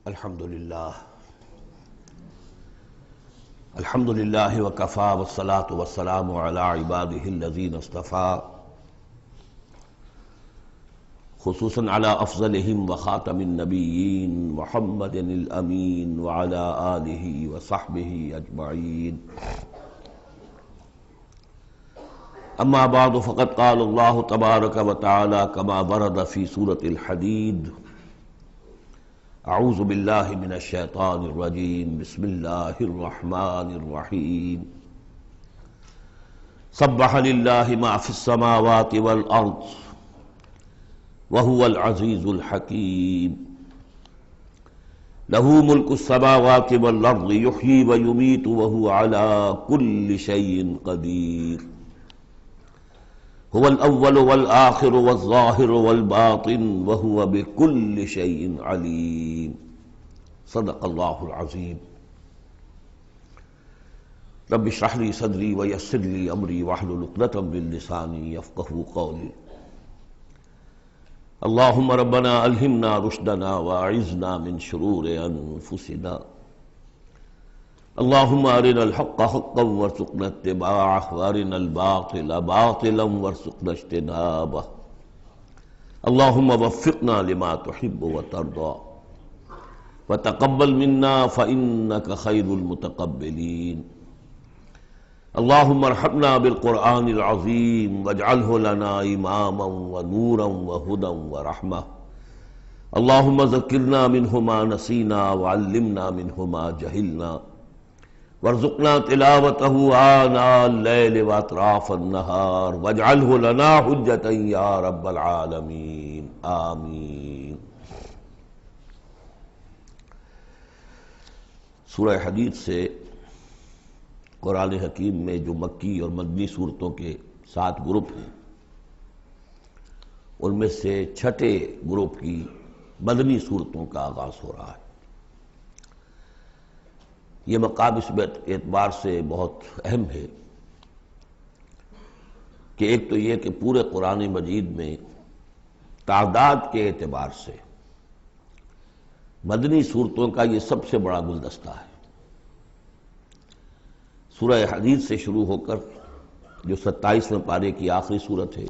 الحمد للہ وکفا والصلاة والسلام علی عباده الذین اصطفى خصوصاً علی افضلہم وخاتم النبیین محمد الامین وعلی آلہ وصحبہ اجمعین اما بعد فقد قال اللہ تبارک وتعالی کما ورد فی سورة الحدید اعوذ باللہ من الشیطان الرجیم بسم اللہ الرحمن الرحیم سبح للہ ما فی السماوات والارض وهو العزیز الحکیم لہ ملک السماوات والارض یحیی ویمیت وهو علی کل شیء قدیر هو الاول والآخر والظاہر والباطن وهو بكل شيء علیم صدق اللہ العظیم رب اشرح لي صدری ویسر لي امری واحلل عقدۃ من لسانی یفقہوا قولی اللہم ربنا الہمنا رشدنا واعذنا من شرور انفسنا اللہم ارنا الحق حقا وارزقنا اتباعہ وارنا الباطل باطلا وارزقنا اجتنابہ اللہم وفقنا لما تحب وترضى وتقبل منا فإنك خیر المتقبلین اللہم ارحمنا بالقرآن العظیم واجعلہ لنا اماما ونورا وہدا ورحمہ اللہم ذکرنا منہ ما نسینا وعلمنا منہ ما جہلنا وارزقنا تلاوته آناء اللیل واطراف النہار واجعلہ لنا حجتا یا رب العالمین آمین۔ سورہ حدید سے قرآن حکیم میں جو مکی اور مدنی صورتوں کے 7 گروپ ہیں ان میں سے چھٹے گروپ کی مدنی صورتوں کا آغاز ہو رہا ہے۔ یہ مقام اس اعتبار سے بہت اہم ہے کہ ایک تو یہ کہ پورے قرآن مجید میں تعداد کے اعتبار سے مدنی صورتوں کا یہ سب سے بڑا گلدستہ ہے۔ سورہ حدید سے شروع ہو کر جو 27ویں پارے کی آخری صورت ہے،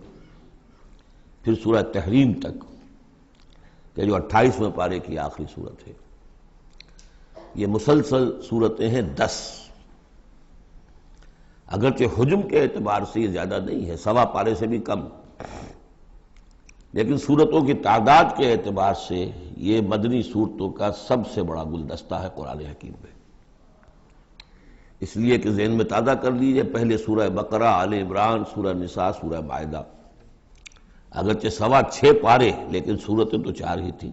پھر سورہ تحریم تک کہ جو 28ویں پارے کی آخری صورت ہے، یہ مسلسل صورتیں ہیں 10۔ اگرچہ حجم کے اعتبار سے یہ زیادہ نہیں ہے، 1.25 پارے سے بھی کم، لیکن صورتوں کی تعداد کے اعتبار سے یہ مدنی صورتوں کا سب سے بڑا گلدستہ ہے قرآن حکیم میں۔ اس لیے کہ ذہن میں تازہ کر لیجئے، پہلے سورہ بقرہ، آل عمران، سورہ نساء، سورہ مائدہ، اگرچہ 6.25 پارے لیکن صورتیں تو 4 ہی تھیں۔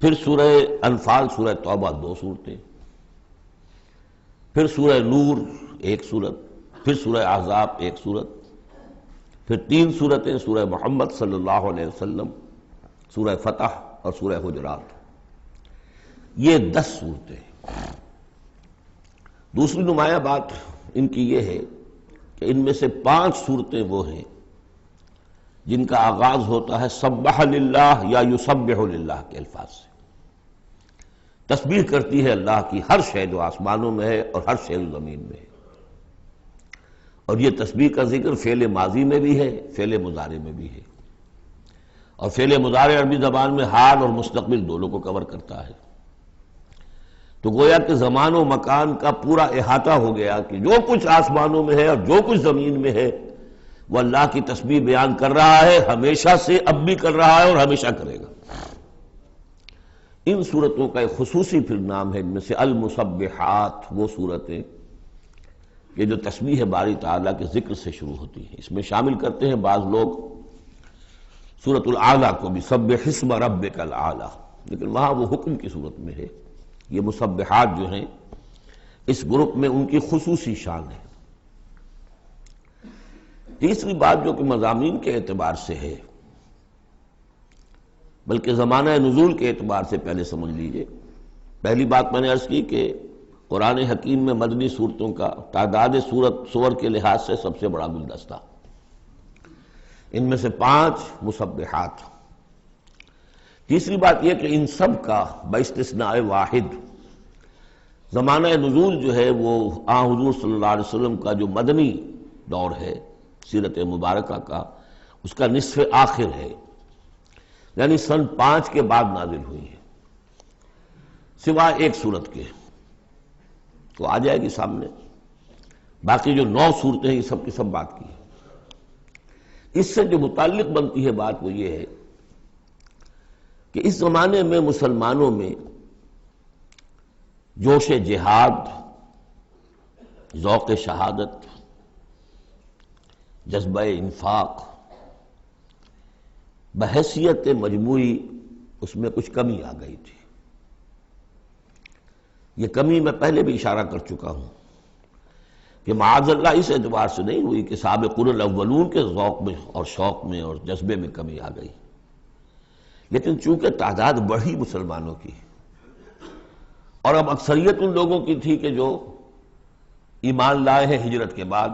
پھر سورہ انفال، سورہ توبہ 2 صورتیں، پھر سورہ نور 1 صورت، پھر سورہ احزاب 1 صورت، پھر 3 صورتیں سورہ محمد صلی اللہ علیہ وسلم، سورہ فتح اور سورہ حجرات، یہ 10 صورتیں۔ دوسری نمایاں بات ان کی یہ ہے کہ ان میں سے 5 صورتیں وہ ہیں جن کا آغاز ہوتا ہے سبح للہ یا یسبح للہ کے الفاظ سے۔ تسبیح کرتی ہے اللہ کی ہر شے جو آسمانوں میں ہے اور ہر شے جو زمین میں ہے، اور یہ تسبیح کا ذکر فعل ماضی میں بھی ہے، فعل مضارع میں بھی ہے، اور فعل مضارع عربی زبان میں حال اور مستقبل دونوں کو کور کرتا ہے۔ تو گویا کہ زمان و مکان کا پورا احاطہ ہو گیا کہ جو کچھ آسمانوں میں ہے اور جو کچھ زمین میں ہے وہ اللہ کی تسبیح بیان کر رہا ہے، ہمیشہ سے اب بھی کر رہا ہے اور ہمیشہ کرے گا۔ ان صورتوں کا ایک خصوصی پھر نام ہے، ان میں سے المسبحات، وہ صورتیں کہ جو تسبیح باری تعالیٰ کے ذکر سے شروع ہوتی ہیں۔ اس میں شامل کرتے ہیں بعض لوگ سورۃ الاعلیٰ کو بھی، سبح اسم ربک الاعلیٰ، لیکن وہاں وہ حکم کی صورت میں ہے۔ یہ مسبحات جو ہیں اس گروپ میں ان کی خصوصی شان ہے۔ تیسری بات جو کہ مضامین کے اعتبار سے ہے، بلکہ زمانہ نزول کے اعتبار سے پہلے سمجھ لیجئے۔ پہلی بات میں نے عرض کی کہ قرآن حکیم میں مدنی صورتوں کا تعداد سور کے لحاظ سے سب سے بڑا گلدستہ، ان میں سے 5 مسبحات۔ تیسری بات یہ کہ ان سب کا باستثناء واحد زمانہ نزول جو ہے وہ حضور صلی اللہ علیہ وسلم کا جو مدنی دور ہے سیرت مبارکہ کا، اس کا نصف آخر ہے، یعنی سن 5 کے بعد نازل ہوئی ہے، سوائے ایک صورت کے، تو آ جائے گی سامنے۔ باقی جو 9 صورتیں ہیں یہ سب کی سب بات کی ہے۔ اس سے جو متعلق بنتی ہے بات وہ یہ ہے کہ اس زمانے میں مسلمانوں میں جوش جہاد، ذوق شہادت، جذبہ انفاق، بحیثیت مجموعی اس میں کچھ کمی آ گئی تھی۔ یہ کمی میں پہلے بھی اشارہ کر چکا ہوں کہ معاذ اللہ اس اعتبار سے نہیں ہوئی کہ سابقون الاولون کے ذوق میں اور شوق میں اور جذبے میں کمی آ گئی، لیکن چونکہ تعداد بڑھی مسلمانوں کی اور اب اکثریت ان لوگوں کی تھی کہ جو ایمان لائے ہیں ہجرت کے بعد،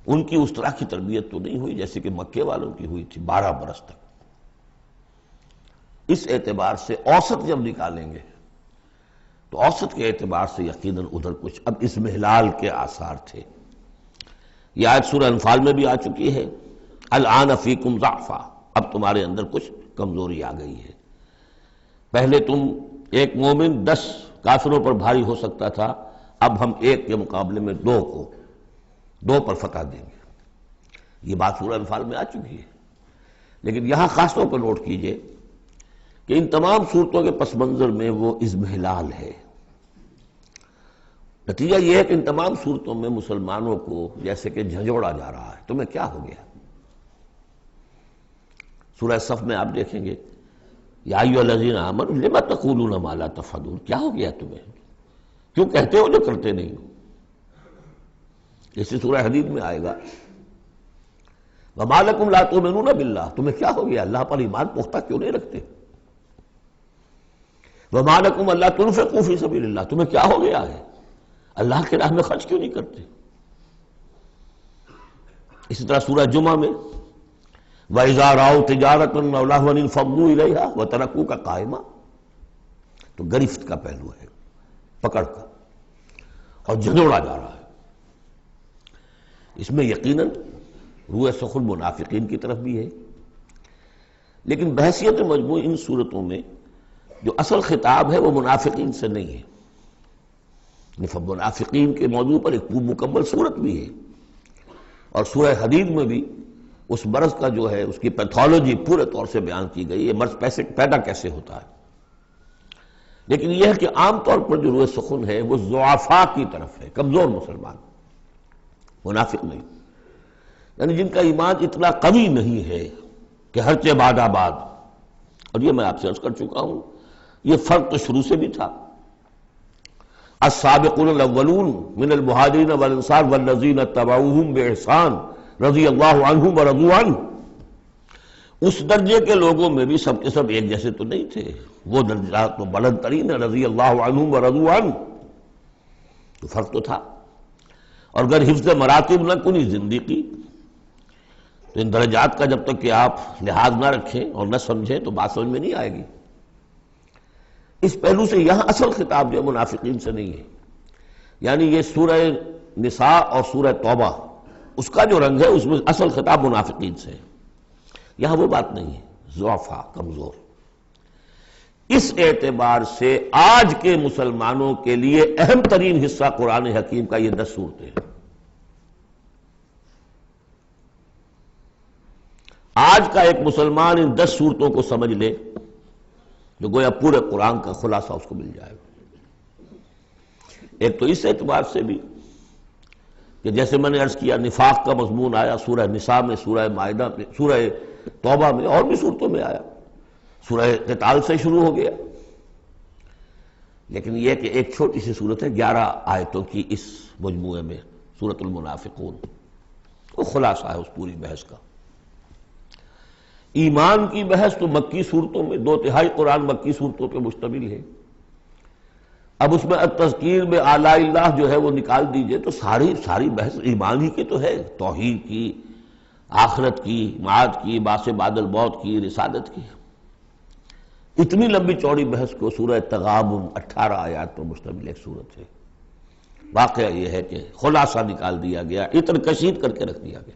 ان کی اس طرح کی تربیت تو نہیں ہوئی جیسے کہ مکے والوں کی ہوئی تھی 12 برس تک۔ اس اعتبار سے اوسط جب نکالیں گے تو اوسط کے اعتبار سے یقیناً ادھر کچھ اب اضمحلال کے آثار تھے۔ یہ آیت سورہ انفال میں بھی آ چکی ہے، الآن فیکم ضعفا، اب تمہارے اندر کچھ کمزوری آ گئی ہے۔ پہلے تم ایک مومن 10 کافروں پر بھاری ہو سکتا تھا، اب ہم ایک کے مقابلے میں 2 پر فتح دیں گے۔ یہ بات سورہ انفال میں آ چکی ہے، لیکن یہاں خاص طور پر نوٹ کیجئے کہ ان تمام صورتوں کے پس منظر میں وہ اضمحلال ہے۔ نتیجہ یہ ہے کہ ان تمام صورتوں میں مسلمانوں کو جیسے کہ جھنجھوڑا جا رہا ہے، تمہیں کیا ہو گیا؟ سورہ صف میں آپ دیکھیں گے، یا ایھا الذین آمنوا لم تقولون ما لا تفعلون، کیا ہو گیا تمہیں؟ کیوں کہتے ہو جو کرتے نہیں ہو؟ اسی سورہ حدید میں آئے گا، وما لکم لا تؤمنون باللہ، تمہیں کیا ہو گیا؟ اللہ پر ایمان پختہ کیوں نہیں رکھتے؟ وما لکم الا تنفقوا فی سبیل اللہ، تمہیں کیا ہو گیا ہے؟ اللہ کے راہ میں خرچ کیوں نہیں کرتے؟ اسی طرح سورہ جمعہ میں وَإِذَا رَأَوْا تِجَارَةً أَوْ لَهْوًا انفضوا إِلَيْهَا وَتَرَكُوكَ قَائِمًا، تو گرفت کا پہلو ہے، پکڑ کا، اور جھنجوڑا جا رہا ہے۔ اس میں یقیناً روح سخن منافقین کی طرف بھی ہے، لیکن بحیثیت مجموع ان صورتوں میں جو اصل خطاب ہے وہ منافقین سے نہیں ہے۔ منافقین کے موضوع پر ایک مکمل صورت بھی ہے، اور سورہ حدید میں بھی اس مرض کا جو ہے اس کی پیتھولوجی پورے طور سے بیان کی گئی، یہ مرض پیدا کیسے ہوتا ہے۔ لیکن یہ ہے کہ عام طور پر جو روح سخن ہے وہ ضعفاء کی طرف ہے، کمزور مسلمان، منافق نہیں، یعنی جن کا ایمان اتنا قوی نہیں ہے کہ ہر چہ باد آباد۔ اور یہ میں آپ سے عرض کر چکا ہوں، یہ فرق تو شروع سے بھی تھا۔ السابقون الاولون من المہاجرین والانصار والذین اتبعوہم باحسان رضی اللہ عنہم ورضوا عنہ، اس درجے کے لوگوں میں بھی سب کے سب ایک جیسے تو نہیں تھے، وہ درجات تو بلند ترین ہے، رضی اللہ عنہم ورضوا عنہ، تو فرق تو تھا۔ اور اگر حفظ مراتب نہ کنی زندگی، تو ان درجات کا جب تک کہ آپ لحاظ نہ رکھیں اور نہ سمجھیں تو بات سمجھ میں نہیں آئے گی۔ اس پہلو سے یہاں اصل خطاب جو منافقین سے نہیں ہے، یعنی یہ سورہ نساء اور سورہ توبہ اس کا جو رنگ ہے اس میں اصل خطاب منافقین سے ہے، یہاں وہ بات نہیں ہے، ضعفاء، کمزور۔ اس اعتبار سے آج کے مسلمانوں کے لیے اہم ترین حصہ قرآن حکیم کا یہ 10 صورتیں ہیں۔ آج کا ایک مسلمان ان 10 صورتوں کو سمجھ لے تو گویا پورے قرآن کا خلاصہ اس کو مل جائے گا۔ ایک تو اس اعتبار سے بھی کہ جیسے میں نے عرض کیا نفاق کا مضمون آیا سورہ نساء میں، سورہ مائدہ میں، سورہ توبہ میں، اور بھی صورتوں میں آیا، سورہ قتال سے شروع ہو گیا۔ لیکن یہ کہ ایک چھوٹی سی صورت ہے 11 آیتوں کی اس مجموعے میں، سورۃ المنافقون، وہ خلاصہ ہے اس پوری بحث کا۔ ایمان کی بحث تو مکی صورتوں میں 2/3 قرآن مکی صورتوں پہ مشتمل ہے۔ اب اس میں التذکیر میں آلاء اللہ جو ہے وہ نکال دیجئے تو ساری بحث ایمان ہی کی تو ہے، توحید کی، آخرت کی، معاد کی، باس بعد الموت کی، رسالت کی۔ اتنی لمبی چوڑی بحث کو سورہ تغابن 18 آیات پر مشتمل ایک سورت ہے۔ واقعہ یہ ہے کہ خلاصہ نکال دیا گیا، اتر کشید کر کے رکھ دیا گیا۔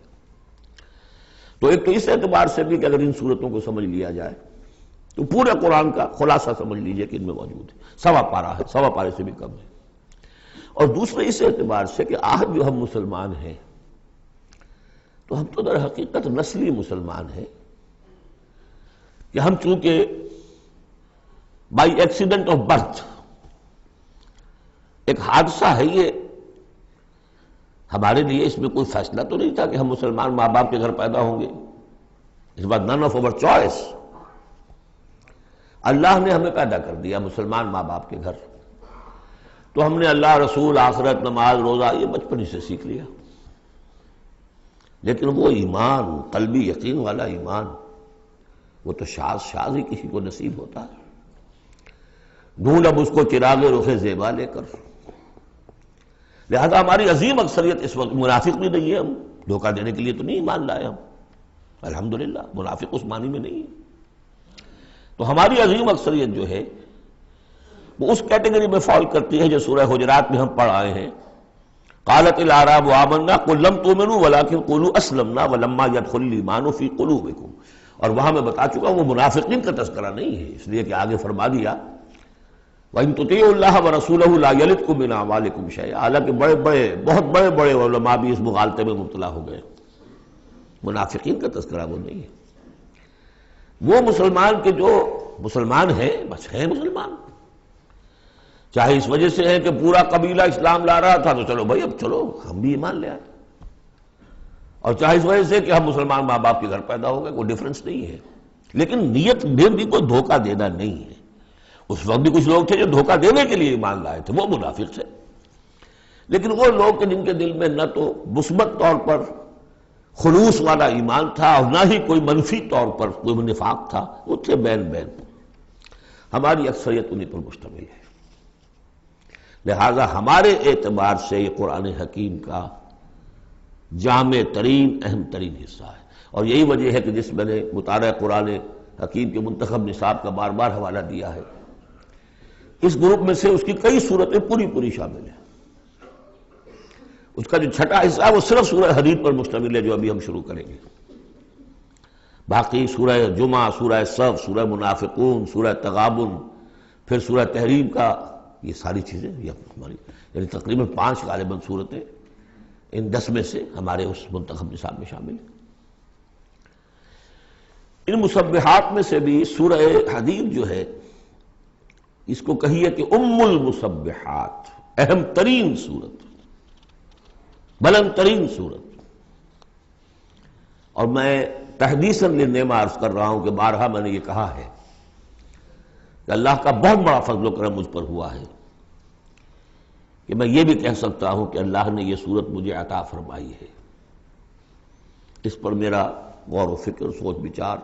تو ایک تو اس اعتبار سے بھی کہ اگر ان صورتوں کو سمجھ لیا جائے تو پورے قرآن کا خلاصہ سمجھ لیجئے کہ ان میں موجود ہے، سوا پارہ ہے، سوا پارے سے بھی کم ہے۔ اور دوسرے اس اعتبار سے کہ آج جو ہم مسلمان ہیں تو ہم تو در حقیقت نسلی مسلمان ہیں کہ ہم چونکہ بائی ایکسیڈنٹ آف برتھ، ایک حادثہ ہے یہ، ہمارے لیے اس میں کوئی فیصلہ تو نہیں تھا کہ ہم مسلمان ماں باپ کے گھر پیدا ہوں گے، اس بات نن آف اوور چوائس، اللہ نے ہمیں پیدا کر دیا مسلمان ماں باپ کے گھر، تو ہم نے اللہ، رسول، آخرت، نماز، روزہ یہ بچپن ہی سے سیکھ لیا۔ لیکن وہ ایمان، قلبی یقین والا ایمان، وہ تو شاذ ہی کسی کو نصیب ہوتا ہے۔ ڈھونڈ اب اس کو چراغ رخ زیبا لے کر، لہذا ہماری عظیم اکثریت اس وقت منافق بھی نہیں ہے، ہم دھوکہ دینے کے لیے تو نہیں ایمان لائے ہم، الحمدللہ منافق اس معنی میں نہیں ہے۔ تو ہماری عظیم اکثریت جو ہے وہ اس کیٹیگری میں فال کرتی ہے جو سورہ حجرات میں ہم پڑھ آئے ہیں، قالت الاعراب آمنا قل لم تؤمنوا ولكن قولوا اسلمنا ولما يدخل الايمان في قلوبكم، اور وہاں میں بتا چکا ہوں وہ منافقین کا تذکرہ نہیں ہے، اس لیے کہ آگے فرما دیا وَإِن تُطِيعُوا اللَّهَ وَرَسُولَهُ لَا يَلِتْكُم مِّنْ أَعْمَالِكُمْ شَيْئًا، حالانکہ بہت بڑے علماء بھی اس مغالطے میں مبتلا ہو گئے، منافقین کا تذکرہ وہ نہیں ہے، وہ مسلمان کے جو مسلمان ہیں بس ہیں مسلمان، چاہے اس وجہ سے ہے کہ پورا قبیلہ اسلام لا رہا تھا تو چلو بھائی اب چلو ہم بھی ایمان لے آئے، اور چاہے اس وجہ سے کہ ہم مسلمان ماں باپ کے گھر پیدا ہو گئے، کوئی ڈفرنس نہیں ہے، لیکن نیت میں بھی کوئی دھوکہ دینا نہیں ہے۔ اس وقت بھی کچھ لوگ تھے جو دھوکہ دینے کے لیے ایمان لائے تھے، وہ منافق تھے، لیکن وہ لوگ کہ جن کے دل میں نہ تو مثبت طور پر خلوص والا ایمان تھا اور نہ ہی کوئی منفی طور پر کوئی نفاق تھا، وہ تھے بین بین۔ ہماری اکثریت انہی پر مشتمل ہے، لہذا ہمارے اعتبار سے یہ قرآن حکیم کا جامع ترین اہم ترین حصہ ہے، اور یہی وجہ ہے کہ جس میں نے مطالعہ قرآن حکیم کے منتخب نصاب کا بار بار حوالہ دیا ہے، اس گروپ میں سے اس کی کئی صورتیں پوری شامل ہیں۔ اس کا جو چھٹا حصہ ہے وہ صرف سورہ حدید پر مشتمل ہے جو ابھی ہم شروع کریں گے، باقی سورہ جمعہ، سورہ صف، سورہ منافقون، سورہ تغابن، پھر سورہ تحریم کا، یہ ساری چیزیں یہ ہماری یعنی تقریباً 5 غالباً صورتیں ان 10 میں سے ہمارے اس منتخب نصاب میں شامل ہیں۔ ان مسبحات میں سے بھی سورہ حدید جو ہے اس کو کہیے کہ ام المسبحات، اہم ترین صورت، بلند ترین صورت، اور میں تحدیثاً للنعمہ عرض کر رہا ہوں کہ بارہا میں نے یہ کہا ہے کہ اللہ کا بہت بڑا فضل و کرم مجھ پر ہوا ہے کہ میں یہ بھی کہہ سکتا ہوں کہ اللہ نے یہ صورت مجھے عطا فرمائی ہے۔ اس پر میرا غور و فکر، سوچ بچار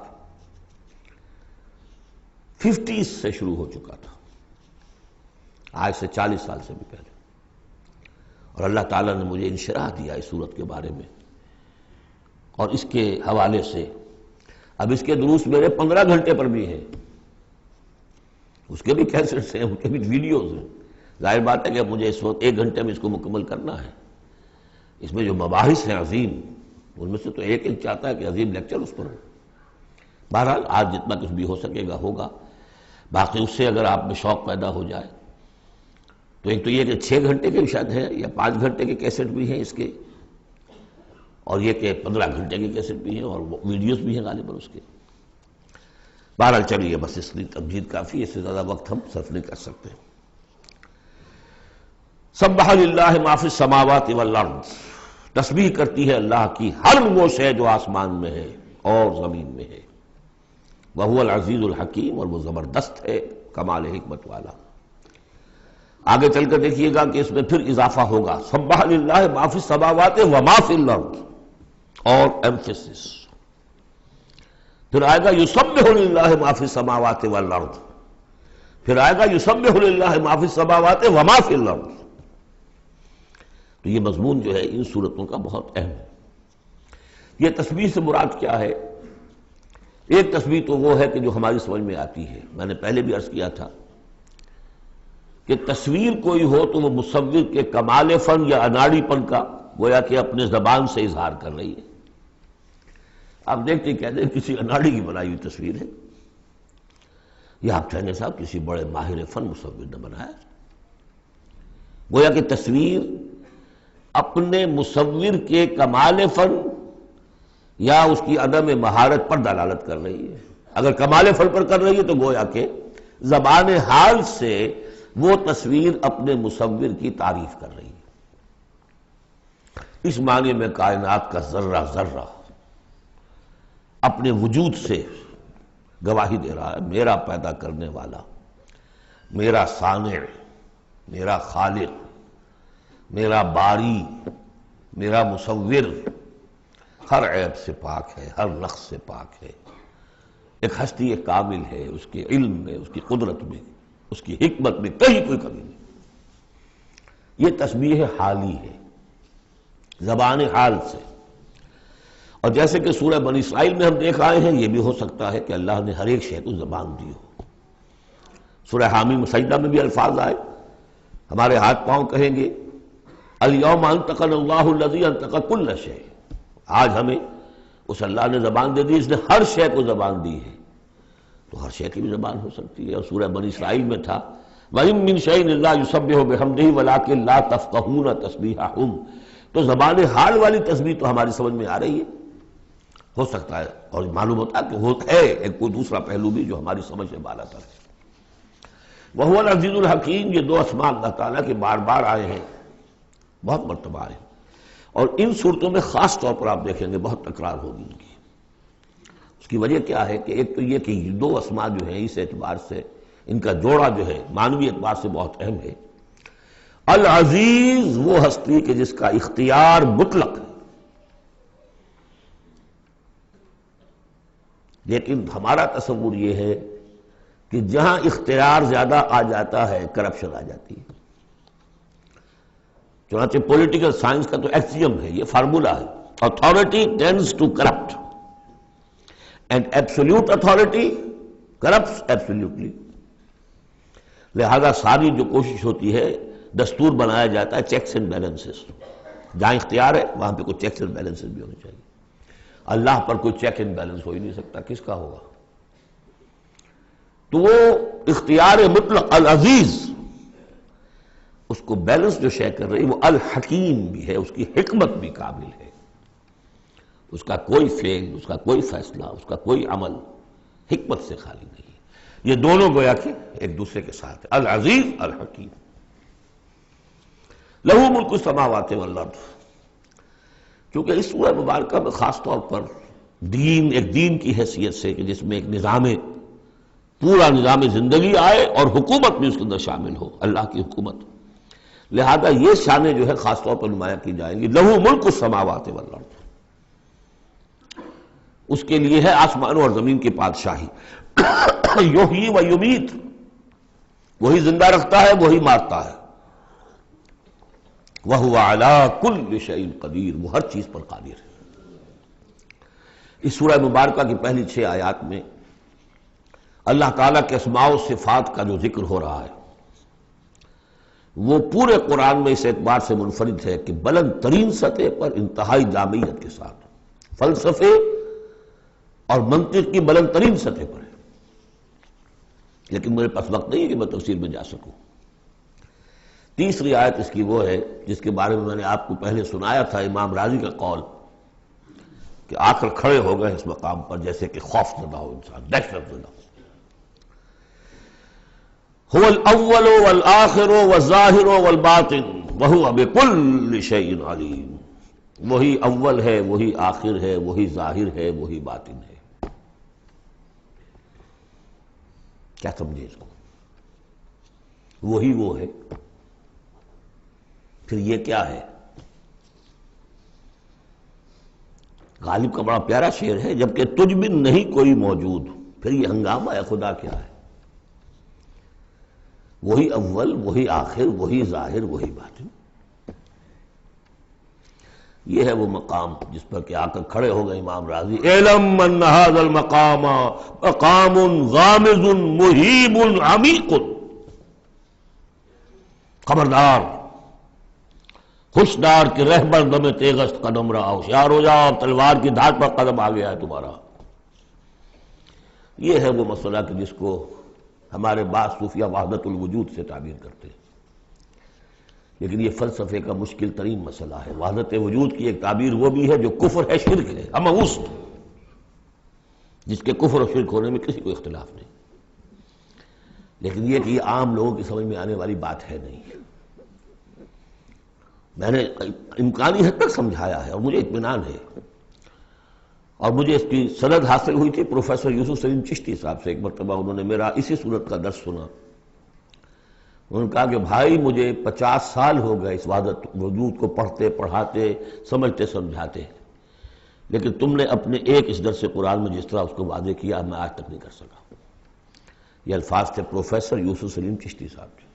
50s سے شروع ہو چکا تھا، آج سے 40 سال سے بھی پہلے، اور اللہ تعالیٰ نے مجھے انشراح دیا اس صورت کے بارے میں، اور اس کے حوالے سے اب اس کے دروس میرے 15 گھنٹے پر بھی ہیں، اس کے بھی کیسٹس ہیں، اس کے بھی ویڈیوز ہیں۔ ظاہر بات ہے کہ مجھے اس وقت 1 گھنٹے میں اس کو مکمل کرنا ہے، اس میں جو مباحث ہیں عظیم، ان میں سے تو ایک چاہتا ہے کہ عظیم لیکچر اس پر ہو۔ بہرحال آج جتنا کچھ بھی ہو سکے گا ہوگا، باقی اس سے اگر آپ میں شوق پیدا ہو جائے تو ایک تو یہ کہ 6 گھنٹے کے شاید ہے یا 5 گھنٹے کے کیسٹ بھی ہیں اس کے، اور یہ کہ 15 گھنٹے کے کیسٹ بھی ہیں اور ویڈیوز بھی ہیں غالباً اس کے۔ بہرحال چلیے بس اس لیے تمہید کافی، اس سے زیادہ وقت ہم صرف نہیں کر سکتے۔ سبح للہ ما فی السماوات والارض، تسبیح کرتی ہے اللہ کی ہر وہ شے جو آسمان میں ہے اور زمین میں ہے، وہو العزیز الحکیم، اور وہ زبردست ہے، کمال حکمت والا۔ آگے چل کر دیکھیے گا کہ اس میں پھر اضافہ ہوگا، سبح للہ ما فی السماوات وما فی الارض، اور ایمفیسس، پھر آئے گا یسبح للہ ما فی السماوات والارض، پھر آئے گا یسبح للہ ما فی السماوات وما فی الارض۔ تو یہ مضمون جو ہے ان صورتوں کا بہت اہم ہے۔ یہ تسبیح سے مراد کیا ہے ایک تسبیح تو وہ ہے کہ جو ہماری سمجھ میں آتی ہے، میں نے پہلے بھی عرض کیا تھا کہ تصویر کوئی ہو تو وہ مصور کے کمال فن یا اناڑی پن کا گویا کہ اپنے زبان سے اظہار کر رہی ہے۔ آپ دیکھتے کہتے ہیں کسی اناڑی کی بنائی ہوئی تصویر ہے، یہ آپ کہیں گے صاحب کسی بڑے ماہر فن مصور نے بنایا۔ گویا کہ تصویر اپنے مصور کے کمال فن یا اس کی عدم مہارت پر دلالت کر رہی ہے۔ اگر کمال فن پر کر رہی ہے تو گویا کہ زبان حال سے وہ تصویر اپنے مصور کی تعریف کر رہی ہے۔ اس معنی میں کائنات کا ذرہ ذرہ اپنے وجود سے گواہی دے رہا ہے، میرا پیدا کرنے والا، میرا صانع، میرا خالق، میرا باری، میرا مصور ہر عیب سے پاک ہے، ہر نقص سے پاک ہے، ایک ہستی کامل ہے، اس کے علم میں، اس کی قدرت میں، اس کی حکمت میں کہیں کوئی کمی نہیں۔ یہ تسبیح حالی ہے، زبان حال سے۔ اور جیسے کہ سورہ بنی اسرائیل میں ہم دیکھ آئے ہیں، یہ بھی ہو سکتا ہے کہ اللہ نے ہر ایک شے کو زبان دی ہو۔ سورہ حامیم سجدہ میں بھی الفاظ آئے، ہمارے ہاتھ پاؤں کہیں گے الیوم انطقنا اللہ الذی انطق کل شیء، آج ہمیں اس اللہ نے زبان دے دی، اس نے ہر شے کو زبان دی ہے، تو ہر شے کی بھی زبان ہو سکتی ہے۔ اور سورہ بنی اسرائیل میں تھا وَإِن مِّن شَيْءٍ إِلَّا يُسَبِّحُ بِحَمْدِهِ وَلَٰكِن لَّا تَفْقَهُونَ تَسْبِيحَهُمْ، تو زبان حال والی تسبیح تو ہماری سمجھ میں آ رہی ہے، ہو سکتا ہے اور معلوم ہوتا ہے کہ وہ ہے ایک کوئی دوسرا پہلو بھی جو ہماری سمجھ سے بالا تر ہے۔ وَهُوَ الْعَزِيزُ الْحَكِيمُ، یہ دو اسماء اللہ تعالیٰ کے بار بار آئے ہیں، بہت مرتبہ آئے ہیں، اور ان صورتوں میں خاص طور پر آپ دیکھیں گے بہت تکرار ہوگی ان کی۔ اس کی وجہ کیا ہے کہ ایک تو یہ کہ یہ دو اسماء جو ہیں اس اعتبار سے ان کا جوڑا جو ہے معنوی اعتبار سے بہت اہم ہے۔ العزیز وہ ہستی کہ جس کا اختیار مطلق ہے، لیکن ہمارا تصور یہ ہے کہ جہاں اختیار زیادہ آ جاتا ہے کرپشن آ جاتی ہے۔ چنانچہ پولیٹیکل سائنس کا تو ایکسیم ہے، یہ فارمولا ہے، authority tends to corrupt and absolute authority corrupts absolutely۔ لہذا ساری جو کوشش ہوتی ہے، دستور بنایا جاتا ہے چیکس اینڈ بیلنسز، جہاں اختیار ہے وہاں پہ کوئی چیکس اینڈ بیلنسز بھی ہونے چاہیے۔ اللہ پر کوئی چیک اینڈ بیلنس ہو ہی نہیں سکتا، کس کا ہوگا؟ تو وہ اختیار مطلق العزیز، اس کو بیلنس جو شے کر رہی وہ الحکیم بھی ہے، اس کی حکمت بھی کامل ہے، اس کا کوئی فعل، اس کا کوئی فیصلہ، اس کا کوئی عمل حکمت سے خالی نہیں ہے۔ یہ دونوں گویا کہ ایک دوسرے کے ساتھ ہے، العزیز الحکیم۔ لہو ملک السماوات والارض، کیونکہ اس سورہ مبارکہ میں خاص طور پر دین، ایک دین کی حیثیت سے کہ جس میں ایک نظام، پورا نظام زندگی آئے اور حکومت بھی اس کے اندر شامل ہو، اللہ کی حکومت، لہذا یہ شانیں جو ہے خاص طور پر نمایاں کی جائیں گی۔ لہو ملک السماوات والارض، اس کے لیے ہے آسمانوں اور زمین کی بادشاہی۔ یحیی و یمیت، وہی زندہ رکھتا ہے، وہی مارتا ہے۔ وَهُوَ عَلَىٰ كُلِّ شَيْءٍ قَدِيرٌ، وہ ہر چیز پر قادر ہے۔ اس سورہ مبارکہ کی پہلی 6 آیات میں اللہ تعالیٰ کے اسماء و صفات کا جو ذکر ہو رہا ہے وہ پورے قرآن میں اس اعتبار سے منفرد ہے کہ بلند ترین سطح پر انتہائی جامعیت کے ساتھ فلسفے اور منطق کی بلند ترین سطح پر ہے، لیکن میرے پاس وقت نہیں ہے کہ میں تفصیل میں جا سکوں۔ تیسری آیت اس کی وہ ہے جس کے بارے میں میں نے آپ کو پہلے سنایا تھا، امام راضی کا قول کہ آ کر کھڑے ہو گئے اس مقام پر جیسے کہ خوف زدہ ہو انسان، دہشت زدہ ہو۔ هو الاول والآخر والظاہر والباطن وهو بكل شيء علیم، وہی اول ہے، وہی آخر ہے، وہی ظاہر ہے، وہی باطن ہے۔ کیا سمجھے اس کو؟ وہی وہ ہے، پھر یہ کیا ہے؟ غالب کا بڑا پیارا شعر ہے، جبکہ تجھ بن نہیں کوئی موجود، پھر یہ ہنگامہ ہے خدا کیا ہے؟ وہی اول، وہی آخر، وہی ظاہر، وہی باطن۔ یہ ہے وہ مقام جس پر کہ آ کر کھڑے ہو گئے امام راضی، اعلم ان ھذا المقام مقام غامض مہیب عمیق، خبردار، ہوشیار کہ رہبر دم تیغست قدم رہا، ہوشیار ہو جاؤ، تلوار کی دھار پر قدم آ گیا ہے تمہارا۔ یہ ہے وہ مسئلہ کہ جس کو ہمارے بعض صوفیہ وحدت الوجود سے تعبیر کرتے ہیں، لیکن یہ فلسفے کا مشکل ترین مسئلہ ہے۔ وحدت وجود کی ایک تعبیر وہ بھی ہے جو کفر ہے، شرک ہے، اما اس جس کے کفر اور شرک ہونے میں کسی کو اختلاف نہیں، لیکن یہ کہ یہ عام لوگوں کی سمجھ میں آنے والی بات ہے نہیں۔ میں نے امکانی حد تک سمجھایا ہے اور مجھے اطمینان ہے، اور مجھے اس کی سند حاصل ہوئی تھی پروفیسر یوسف سلیم چشتی صاحب سے۔ ایک مرتبہ انہوں نے میرا اسی صورت کا درس سنا، انہوں نے کہا کہ بھائی مجھے 50 سال ہو گئے اس وحدت وجود کو پڑھتے پڑھاتے سمجھتے سمجھاتے، لیکن تم نے اپنے ایک اس درس قرآن میں جس طرح اس کو واضح کیا میں آج تک نہیں کر سکا۔ یہ الفاظ تھے پروفیسر یوسف سلیم چشتی صاحب کے۔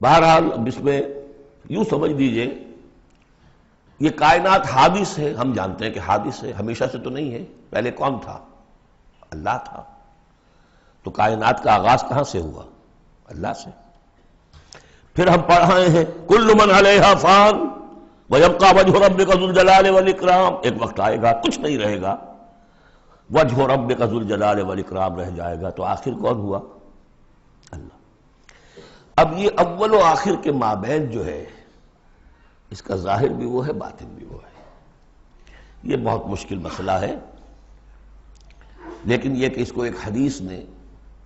بہرحال اب اس میں یوں سمجھ لیجئے یہ کائنات حادث ہے، ہم جانتے ہیں کہ حادث ہے، ہمیشہ سے تو نہیں ہے۔ پہلے کون تھا؟ اللہ تھا۔ تو کائنات کا آغاز کہاں سے ہوا؟ اللہ سے۔ پھر ہم پڑھ رہے ہیں کل من علیہا فان ویبقی وجہ ربک ذو الجلال والاکرام، ایک وقت آئے گا کچھ نہیں رہے گا، وجہ ربک ذو الجلال والاکرام رہ جائے گا۔ تو آخر کون ہوا؟ اللہ۔ اب یہ اول و آخر کے مابین جو ہے اس کا ظاہر بھی وہ ہے، باطن بھی وہ ہے۔ یہ بہت مشکل مسئلہ ہے، لیکن یہ کہ اس کو ایک حدیث نے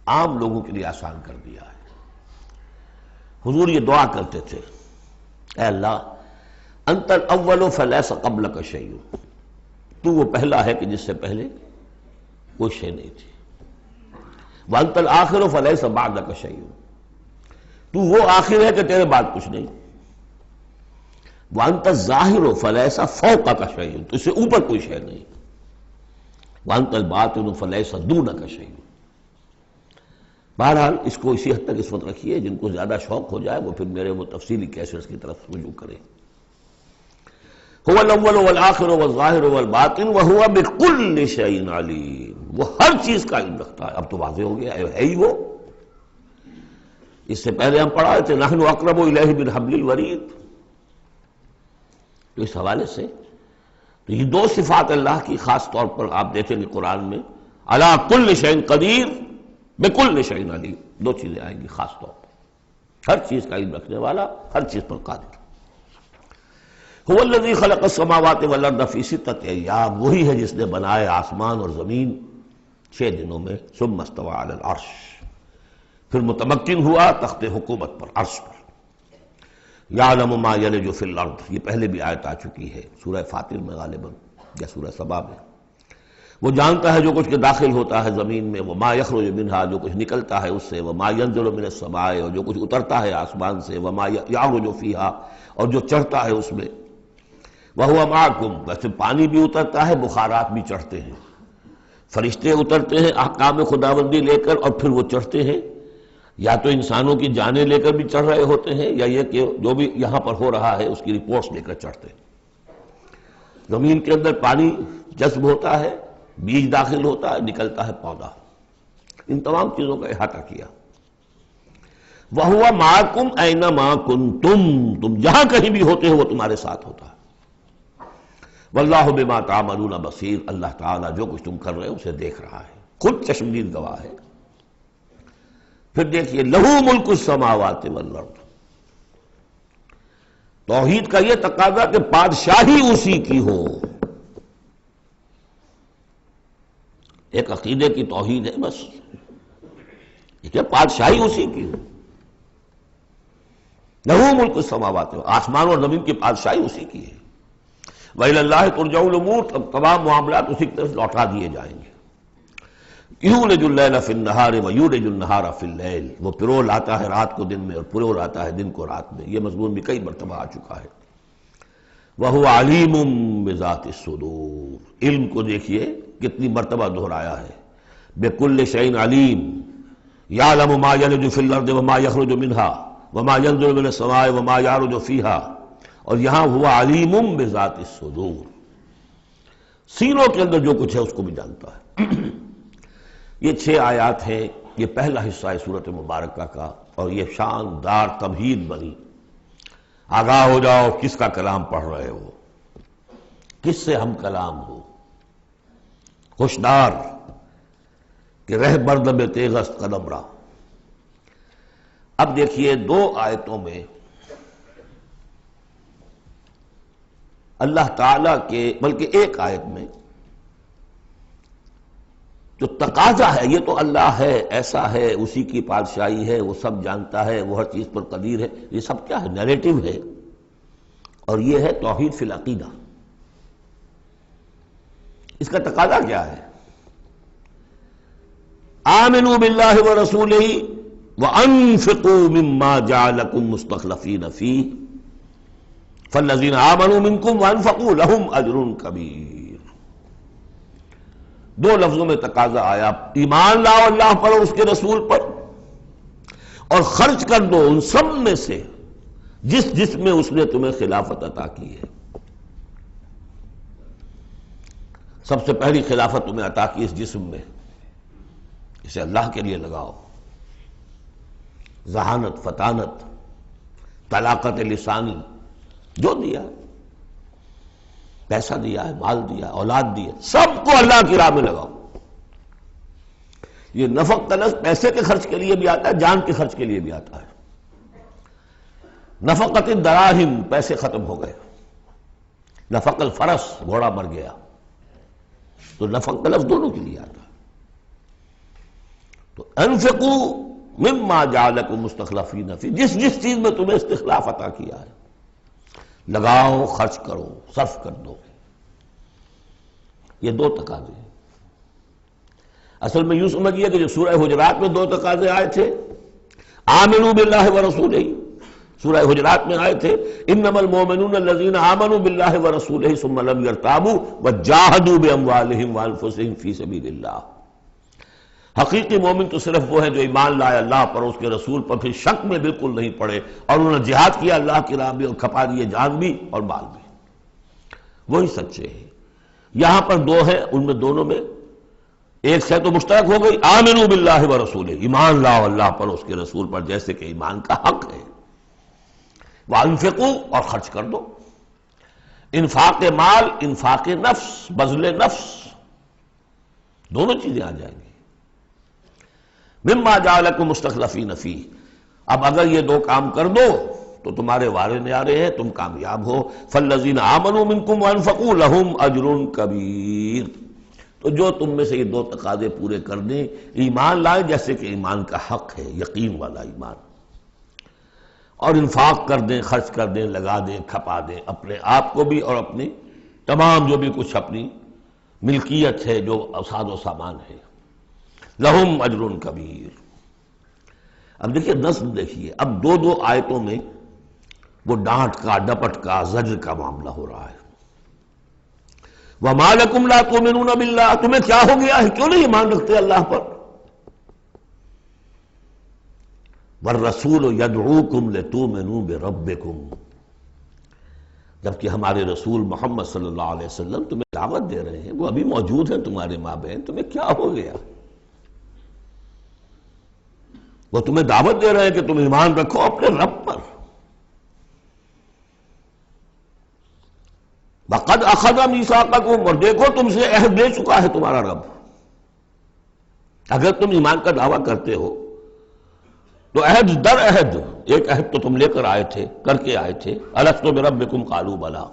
عام لوگوں کے لیے آسان کر دیا ہے۔ حضور یہ دعا کرتے تھے، اے اللہ انت الاول فلیس قبلک شیء، تو وہ پہلا ہے کہ جس سے پہلے کوئی شے نہیں تھی، وانت الآخر فلیس بعدک شیء، تو وہ آخر ہے کہ تیرے بعد کچھ نہیں، وانت الظاہر فلیس فوقک شیء، تو اس سے اوپر کوئی شے نہیں، وانت الباطن فلیس دونک شیء۔ بہرحال اس کو اسی حد تک اس وقت رکھیے، جن کو زیادہ شوق ہو جائے وہ پھر میرے وہ تفصیلی کیسٹس کی طرف رجوع کریں۔ هو الاول والآخر والظاہر والباطن وهو بكل شيء علیم، وہ ہر چیز کا علم رکھتا ہے۔ اب تو واضح ہو گیا ہے ہی وہ۔ اس سے پہلے ہم پڑھا تھے نحن اقرب الیہ من حبل الورید، تو اس حوالے سے تو یہ دو صفات اللہ کی خاص طور پر آپ دیکھیں گے قرآن میں، علی کل شیء قدیر بکل شیء علیم، دو چیزیں آئیں گی خاص طور پر، ہر چیز کا علم رکھنے والا، ہر چیز پر قادر۔ هو الذی خلق السماوات والارض فی ستۃ ایام، وہی ہے جس نے بنائے آسمان اور زمین 6 دنوں میں، ثم استوى علی العرش، پھر متمکن ہوا تخت حکومت پر، عرش پر۔ یعلم ما یلج فی الارض، یہ پہلے بھی آیت آ چکی ہے سورہ فاطر میں غالباً یا سورہ سبا میں۔ وہ جانتا ہے جو کچھ کے داخل ہوتا ہے زمین میں، وما یخرج منہا، جو کچھ نکلتا ہے اس سے، وما ینزل من السماء، اور جو کچھ اترتا ہے آسمان سے، وما یعرج فیہا، اور جو چڑھتا ہے اس میں، وہو معکم، ویسے پانی بھی اترتا ہے، بخارات بھی چڑھتے ہیں، فرشتے اترتے ہیں احکام خداوندی لے کر اور پھر وہ چڑھتے ہیں، یا تو انسانوں کی جانیں لے کر بھی چڑھ رہے ہوتے ہیں، یا یہ کہ جو بھی یہاں پر ہو رہا ہے اس کی رپورٹس لے کر چڑھتے ہیں۔ زمین کے اندر پانی جذب ہوتا ہے، بیج داخل ہوتا ہے، نکلتا ہے پودا، ان تمام چیزوں کا احاطہ کیا۔ وَهُوَ مَعَكُمْ أَيْنَمَا كُنْتُمْ، تم جہاں کہیں بھی ہوتے ہو وہ تمہارے ساتھ ہوتا ہے۔ وَاللَّهُ بِمَا تَعْمَلُونَ بَصِيرٌ، اللہ تعالیٰ جو کچھ تم کر رہے ہو اسے دیکھ رہا ہے، خود چشمدید گواہ ہے۔ پھر دیکھیے لَهُ مُلْكُ السَّمَاوَاتِ وَالْأَرْضِ، توحید کا یہ تقاضا کہ بادشاہی اسی کی ہو، ایک عقیدے کی توحید ہے بس، کہ بادشاہی اسی کی ہو۔ لَهُ مُلْكُ السَّمَاوَاتِ، آسمان اور زمین کی بادشاہی اسی کی ہے۔ وَإِلَى اللَّهِ تُرْجَعُ الْأُمُورُ، اب تمام معاملات اسی کی طرف لوٹا دیے جائیں گے۔ یولج اللیل فی النہار ویولج النہار فی اللیل، وہ پرو لاتا ہے رات کو دن میں اور پرو لاتا ہے دن کو رات میں، یہ مضمون بھی کئی مرتبہ آ چکا ہے۔ وَهُوَ عَلِيمٌ بِذَاتِ الصُّدُورِ، علم کو دیکھیے کتنی مرتبہ دہرایا ہے، بِكُلِّ شَيْءٍ عَلِيمٌ، يَعْلَمُ مَا يَلِجُ فِي الْأَرْضِ وَمَا يَخْرُجُ مِنْهَا وَمَا يَنزِلُ مِنَ السَّمَاءِ وَمَا يَعْرُجُ فِيهَا اور یہاں ہوا علیم بذات الصدور، سینوں کے اندر جو کچھ ہے اس کو بھی جانتا ہے۔ یہ 6 آیات ہیں، یہ پہلا حصہ ہے سورۃ مبارکہ کا، اور یہ شاندار تمہید بنی۔ آگاہ ہو جاؤ کس کا کلام پڑھ رہے ہو، کس سے ہم کلام ہو، ہوشدار کہ رہ بردم تیغست قدم را۔ اب دیکھیے 2 آیتوں میں اللہ تعالیٰ کے، بلکہ ایک آیت میں جو تقاضا ہے، یہ تو اللہ ہے، ایسا ہے، اسی کی پادشاہی ہے، وہ سب جانتا ہے، وہ ہر چیز پر قدیر ہے، یہ سب کیا ہے؟ نیریٹو ہے، اور یہ ہے توحید فی العقیدہ۔ اس کا تقاضا کیا ہے؟ آمنوا باللہ ورسولہ وانفقوا مما جعلکم مستخلفین فیہ فالذین آمنوا منکم وانفقوا لہم اجر کبیر۔ 2 لفظوں میں تقاضا آیا، ایمان لاؤ اللہ پر اور اس کے رسول پر، اور خرچ کر دو ان سب میں سے جس میں اس نے تمہیں خلافت عطا کی ہے۔ سب سے پہلی خلافت تمہیں عطا کی اس جسم میں، اسے اللہ کے لیے لگاؤ۔ ذہانت، فطانت، طلاقت لسانی جو دیا ہے، پیسہ دیا ہے، مال دیا، اولاد دی ہے، سب کو اللہ کی راہ میں لگاؤ۔ یہ نفق کا لفظ پیسے کے خرچ کے لیے بھی آتا ہے، جان کے خرچ کے لیے بھی آتا ہے۔ نفقت الدراہم، پیسے ختم ہو گئے، نفق الفرس، گھوڑا مر گیا، تو نفق کا لفظ دونوں کے لیے آتا ہے۔ تو انفقوا مما جعلکم مستخلفین فی، جس چیز میں تمہیں استخلاف عطا کیا ہے لگاؤ، خرچ کرو، صرف کر دو۔ یہ 2 تقاضے ہیں۔ اصل میں یوں سمجھیے کہ جو سورہ حجرات میں 2 تقاضے آئے تھے، آمنوا باللہ ورسولہ، سورہ حجرات میں آئے تھے انما المؤمنون الذین آمنوا باللہ ورسولہ ثم لم یرتابوا وجاہدوا باموالہم وانفسہم فی سبیل اللہ۔ حقیقی مومن تو صرف وہ ہے جو ایمان لائے اللہ پر، اس کے رسول پر، پھر شک میں بالکل نہیں پڑے، اور انہوں نے جہاد کیا اللہ کی راہ میں، اور کھپا دیے جان بھی اور مال بھی، وہی سچے ہیں۔ یہاں پر 2 ہیں، ان میں دونوں میں ایک سے تو مشترک ہو گئی، آمنوا باللہ ورسولہ، ایمان لاؤ اللہ پر، اس کے رسول پر، جیسے کہ ایمان کا حق ہے۔ وانفقوا، اور خرچ کر دو، انفاق مال، انفاق نفس، بذل نفس، دونوں چیزیں آ جائیں گی۔ مما جعلکم مستخلفین فیہ، اب اگر یہ 2 کام کر دو تو تمہارے وارے نیارے ہیں، تم کامیاب ہو۔ فالذین آمنوا منکم وانفقوا لہم اجر کبیر، تو جو تم میں سے یہ 2 تقاضے پورے کر دیں، ایمان لائیں جیسے کہ ایمان کا حق ہے، یقین والا ایمان، اور انفاق کر دیں، خرچ کر دیں، لگا دیں، کھپا دیں، اپنے آپ کو بھی اور اپنی تمام جو بھی کچھ اپنی ملکیت ہے، جو اوساد و سامان ہے، لہم اجر کبیر۔ اب دیکھیے نظم، دیکھیے اب 2 آیتوں میں وہ ڈانٹ کا، ڈپٹ کا، زجر کا معاملہ ہو رہا ہے۔ وَمَا لَكُمْ لَا تُؤْمِنُونَ بِاللَّهِ، تمہیں کیا ہو گیا ہے، کیوں نہیں ایمان رکھتے اللہ پر؟ وَالرَّسُولُ يَدْعُوكُمْ لِتُؤْمِنُوا بِرَبِّكُمْ، جبکہ ہمارے رسول محمد صلی اللہ علیہ وسلم تمہیں دعوت دے رہے ہیں، وہ ابھی موجود ہیں تمہارے مابین، تمہیں کیا ہو گیا؟ وہ تمہیں دعوت دے رہے ہیں کہ تم ایمان رکھو اپنے رب پر۔ وَقَدْ أَخَذَ مِيثَاقَكُمْ، اور دیکھو تم سے عہد لے چکا ہے تمہارا رب۔ اگر تم ایمان کا دعویٰ کرتے ہو تو عہد در عہد، ایک عہد تو تم لے کر آئے تھے، کر کے آئے تھے، أَلَسْتُ بِرَبِّكُمْ قَالُوا بَلَىٰ،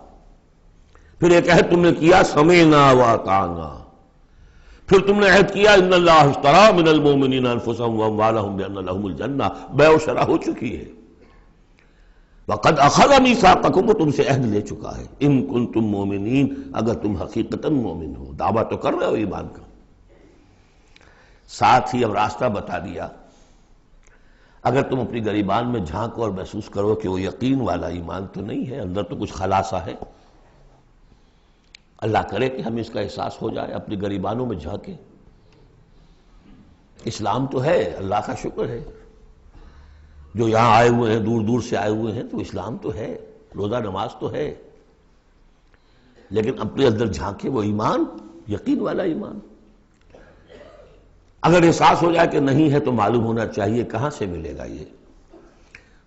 پھر ایک عہد تم نے کیا سَمِعْنَا وَأَطَعْنَا، پھر تم نے عہد کیا ان اللہ اشترى من المؤمنین انفسهم واموالهم بان لهم الجنہ، بیع و شرع ہو چکی ہے۔ وقد اخذ میثاقکم، وہ تم سے عہد لے چکا ہے، ان کنتم مؤمنین، اگر تم حقیقتاً مومن ہو، دعویٰ تو کر رہے ہو ایمان کا۔ ساتھ ہی اب راستہ بتا دیا، اگر تم اپنی گریبان میں جھانکو اور محسوس کرو کہ وہ یقین والا ایمان تو نہیں ہے، اندر تو کچھ خلاصہ ہے، اللہ کرے کہ ہمیں اس کا احساس ہو جائے، اپنی گریبانوں میں جھانکیں۔ اسلام تو ہے، اللہ کا شکر ہے، جو یہاں آئے ہوئے ہیں، دور دور سے آئے ہوئے ہیں، تو اسلام تو ہے، روزہ نماز تو ہے، لیکن اپنے اندر جھانکے وہ ایمان، یقین والا ایمان۔ اگر احساس ہو جائے کہ نہیں ہے تو معلوم ہونا چاہیے کہاں سے ملے گا یہ۔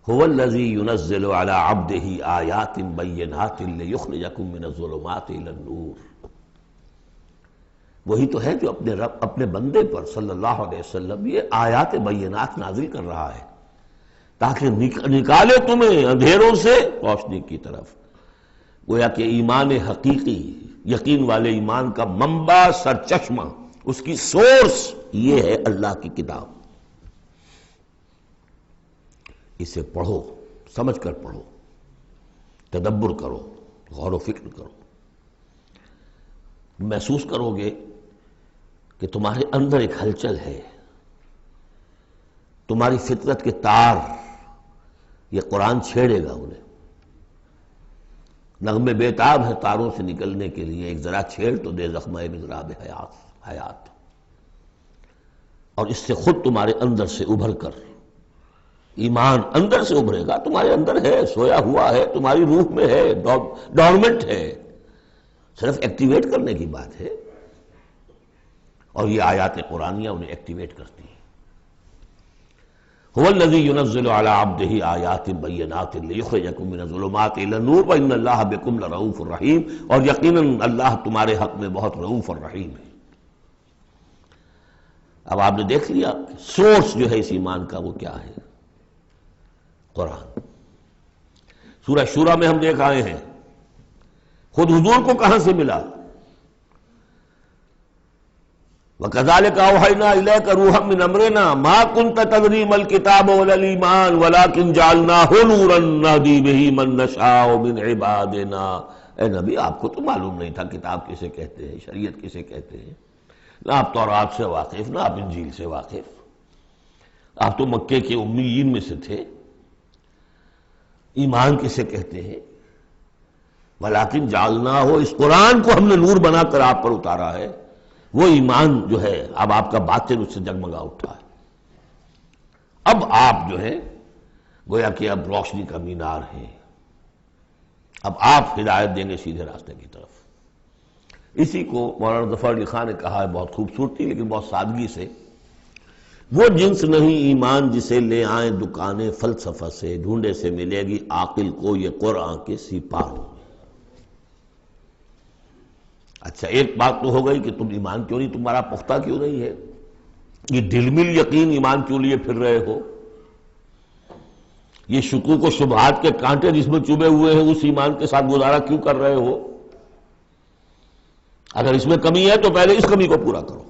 هو الذی ينزل على عبده آیات بینات لیخرجکم من الظلمات الى النور، وہی تو ہے جو اپنے رب، اپنے بندے پر صلی اللہ علیہ وسلم یہ آیات بینات نازل کر رہا ہے تاکہ نکالے تمہیں اندھیروں سے روشنی کی طرف۔ گویا کہ ایمان حقیقی، یقین والے ایمان کا منبع، سرچشمہ، اس کی سورس یہ ہے اللہ کی کتاب۔ اسے پڑھو، سمجھ کر پڑھو، تدبر کرو، غور و فکر کرو، محسوس کرو گے کہ تمہارے اندر ایک ہلچل ہے، تمہاری فطرت کے تار، یہ قرآن چھیڑے گا انہیں۔ نغمے بیتاب ہے تاروں سے نکلنے کے لیے، ایک ذرا چھیڑ تو دے زخمہ مضراب حیات، اور اس سے خود تمہارے اندر سے ابھر کر ایمان اندر سے ابھرے گا۔ تمہارے اندر ہے، سویا ہوا ہے، تمہاری روح میں ہے، ڈورمنٹ ہے، صرف ایکٹیویٹ کرنے کی بات ہے، اور یہ آیات قرآنیہ انہیں ایکٹیویٹ کرتی ہیں۔ هو الذی ينزل على عبده آیات بینات لیخرجکم من الظلمات الى النور وان اللہ بکم لرؤوف رحیم، اور یقیناً اللہ تمہارے حق میں بہت رؤوف اور رحیم ہے۔ اب آپ نے دیکھ لیا سورس جو ہے اس ایمان کا وہ کیا ہے، قرآن۔ سورہ شورى میں ہم دیکھ آئے ہیں خود حضور کو کہاں سے ملا، وَكَذَلِكَ أَوْحَيْنَا إِلَيْكَ رُوحًا مِّنْ أَمْرِنَا مَا كُنْتَ تَدْرِي مَا الْكِتَابُ وَلَا الْإِيمَانُ وَلَكِنْ جَعَلْنَاهُ نُورًا نَهْدِي بِهِ مَن نَّشَاءُ مِنْ عِبَادِنَا۔ اے نبی، آپ کو تو معلوم نہیں تھا کتاب کسے کہتے ہیں، شریعت کسے کہتے ہیں، نہ آپ تورات سے واقف، نہ آپ انجیل سے واقف، آپ تو مکے کے امیین میں سے تھے۔ ایمان کسے کہتے ہیں؟ وَلَكِنْ جَعَلْنَاهُ، اس قرآن کو ہم نے نور بنا کر آپ پر اتارا ہے۔ وہ ایمان جو ہے اب آپ کا باطن اس سے جگمگا اٹھا ہے، اب آپ جو ہے گویا کہ اب روشنی کا مینار ہیں، اب آپ ہدایت دیں گے سیدھے راستے کی طرف۔ اسی کو مولانا ظفر علی خان نے کہا ہے بہت خوبصورتی لیکن بہت سادگی سے، وہ جنس نہیں ایمان جسے لے آئیں دکانیں فلسفہ سے، ڈھونڈے سے ملے گی عاقل کو یہ قرآن کے سپاہوں۔ اچھا، ایک بات تو ہو گئی کہ تم ایمان کیوں نہیں، تمہارا پختہ کیوں نہیں ہے، یہ ڈھلمل یقین ایمان کیوں لیے پھر رہے ہو، یہ شکوک و شبہات کے کانٹے جس میں چبھے ہوئے ہیں اس ایمان کے ساتھ گزارا کیوں کر رہے ہو؟ اگر اس میں کمی ہے تو پہلے اس کمی کو پورا کرو،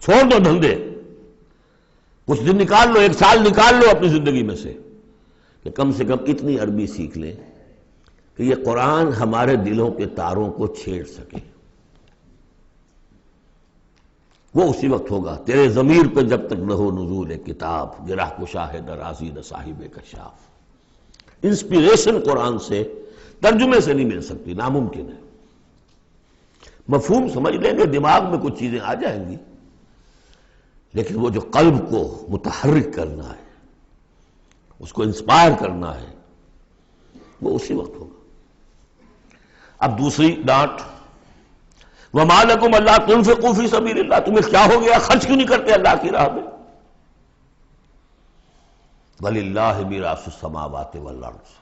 چھوڑ دو دھندے، کچھ دن نکال لو، ایک سال نکال لو اپنی زندگی میں سے کہ کم سے کم اتنی عربی سیکھ لیں کہ یہ قرآن ہمارے دلوں کے تاروں کو چھیڑ سکے۔ وہ اسی وقت ہوگا تیرے ضمیر پہ جب تک نہ ہو نزول کتاب، گرہ کشا ہے نہ رازی نہ صاحب کشاف۔ انسپیریشن قرآن سے، ترجمے سے نہیں مل سکتی، ناممکن ہے۔ مفہوم سمجھ لیں گے، دماغ میں کچھ چیزیں آ جائیں گی، لیکن وہ جو قلب کو متحرک کرنا ہے، اس کو انسپائر کرنا ہے، وہ اسی وقت ہوگا۔ اب دوسری ڈانٹ، وَمَا لَكُمْ أَلَّا تُنْفِقُوا فِي سَبِيلِ اللَّهِ، تمہیں کیا ہو گیا، خرچ کیوں نہیں کرتے اللہ کی راہ میں؟ وَلِلَّهِ مِيرَاثُ السَّمَاوَاتِ وَالْأَرْضِ،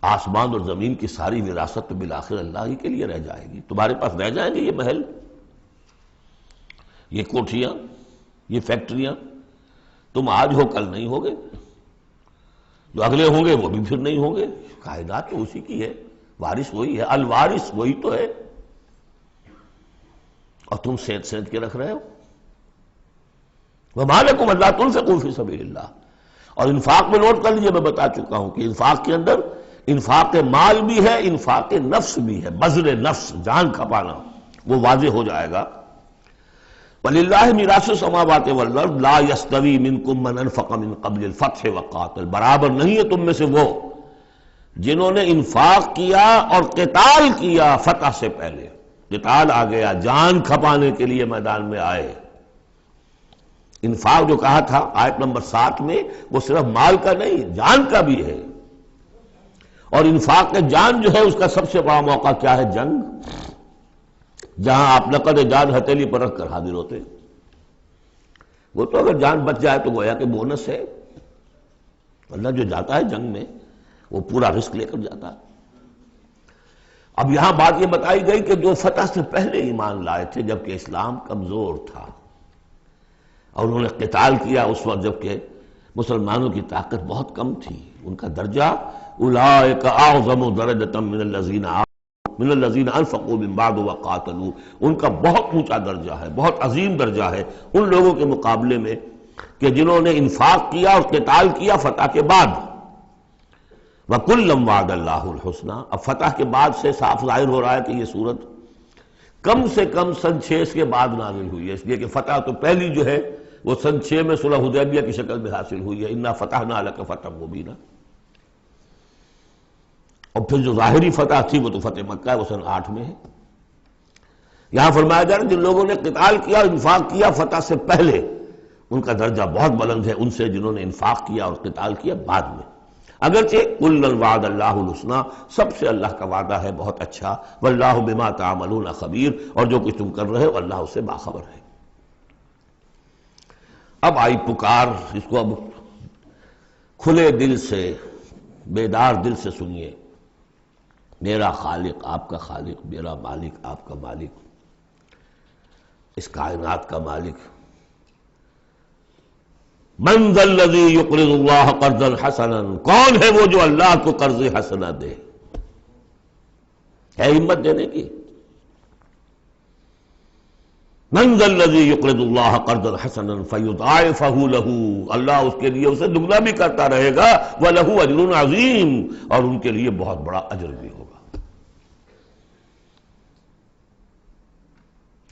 آسمان اور زمین کی ساری وراثت تو بالآخر اللہ ہی کے لیے رہ جائے گی، تمہارے پاس رہ جائیں گے یہ محل، یہ کوٹھیاں، یہ فیکٹریاں، تم آج ہو کل نہیں ہوگے، جو اگلے ہوں گے وہ بھی پھر نہیں ہوں گے، کائنات تو اسی کی ہے، وارث وہی ہے، الوارث وہی تو ہے، اور تم سینت سینت کے رکھ رہے ہو۔ وَمَا لَكُمْ أَلَّا تُنْفِقُوا فِي سَبِيلِ اللَّهِ، اور انفاق میں نوٹ کر لیجیے، میں بتا چکا ہوں کہ انفاق کے اندر انفاق مال بھی ہے، انفاق نفس بھی ہے، بذل نفس، جان کھپانا، وہ واضح ہو جائے گا۔ وَلِلَّهِ مِيرَاثُ السَّمَاوَاتِ وَالْأَرْضِ لَا يَسْتَوِي مِنْكُمْ مَنْ أَنْفَقَ مِنْ قَبْلِ الْفَتْحِ وَقَاتَلَ، برابر نہیں ہے تم میں سے وہ جنہوں نے انفاق کیا اور قتال کیا فتح سے پہلے، قتال آ گیا، جان کھپانے کے لیے میدان میں آئے۔ انفاق جو کہا تھا آیت نمبر 7 میں، وہ صرف مال کا نہیں، جان کا بھی ہے، اور انفاق جان جو ہے اس کا سب سے بڑا موقع کیا ہے؟ جنگ، جہاں آپ نقد جان ہتھیلی پر رکھ کر حاضر ہوتے. وہ تو اگر جان بچ جائے تو گویا کہ بونس ہے. اللہ جو جاتا ہے جنگ میں وہ پورا رسک لے کر جاتا ہے. اب یہاں بات یہ بتائی گئی کہ جو فتح سے پہلے ایمان لائے تھے جبکہ اسلام کمزور تھا، اور انہوں نے قتال کیا اس وقت جبکہ مسلمانوں کی طاقت بہت کم تھی، ان کا درجہ اولئک اعظم درجۃ من الذین انفقوا من بعد وقاتلوا، ان کا بہت اونچا درجہ ہے، بہت عظیم درجہ ہے ان لوگوں کے مقابلے میں کہ جنہوں نے انفاق کیا اور قتال کیا فتح کے بعد. وَكُلًّا وَعَدَ اللَّهُ الْحُسْنَىٰ. اب فتح کے بعد سے صاف ظاہر ہو رہا ہے کہ یہ صورت کم سے کم سن 6 کے بعد نازل ہوئی ہے، اس لیے کہ فتح تو پہلی جو ہے وہ سن 6 میں صلح حدیبیہ کی شکل میں حاصل ہوئی ہے، اِنَّا فَتَحْنَا لَكَ فَتْحًا مُبِينًا. اور پھر جو ظاہری فتح تھی وہ تو فتح مکہ ہے، وہ سن 8 میں ہے. یہاں فرمایا جا رہا ہے جن لوگوں نے قتال کیا اور انفاق کیا فتح سے پہلے ان کا درجہ بہت بلند ہے ان سے جنہوں نے انفاق کیا اور قتال کیا بعد میں. اگرچہ کُلًّا وَعَدَ اللَّهُ الْحُسْنَىٰ، سب سے اللہ کا وعدہ ہے بہت اچھا. وَاللَّهُ بِمَا تَعْمَلُونَ خَبِيرٌ، اور جو کچھ تم کر رہے ہو اللہ اس سے باخبر ہے. اب آئی پکار، اس کو اب کھلے دل سے بیدار دل سے سنیے. میرا خالق آپ کا خالق، میرا مالک آپ کا مالک، اس کائنات کا مالک. من ذا الذی یقرض اللہ قرضا حسنا، کون ہے وہ جو اللہ کو قرض حسنا دے؟ ہے ہمت دینے کی؟ من ذا الذی یقرض اللہ قرضا حسنا فیضاعفہ لہ، اللہ اس کے لیے اسے دگنا بھی کرتا رہے گا. وَلَهُ أَجْرٌ عَظِيمٌ، اور ان کے لیے بہت بڑا اجر بھی ہوگا.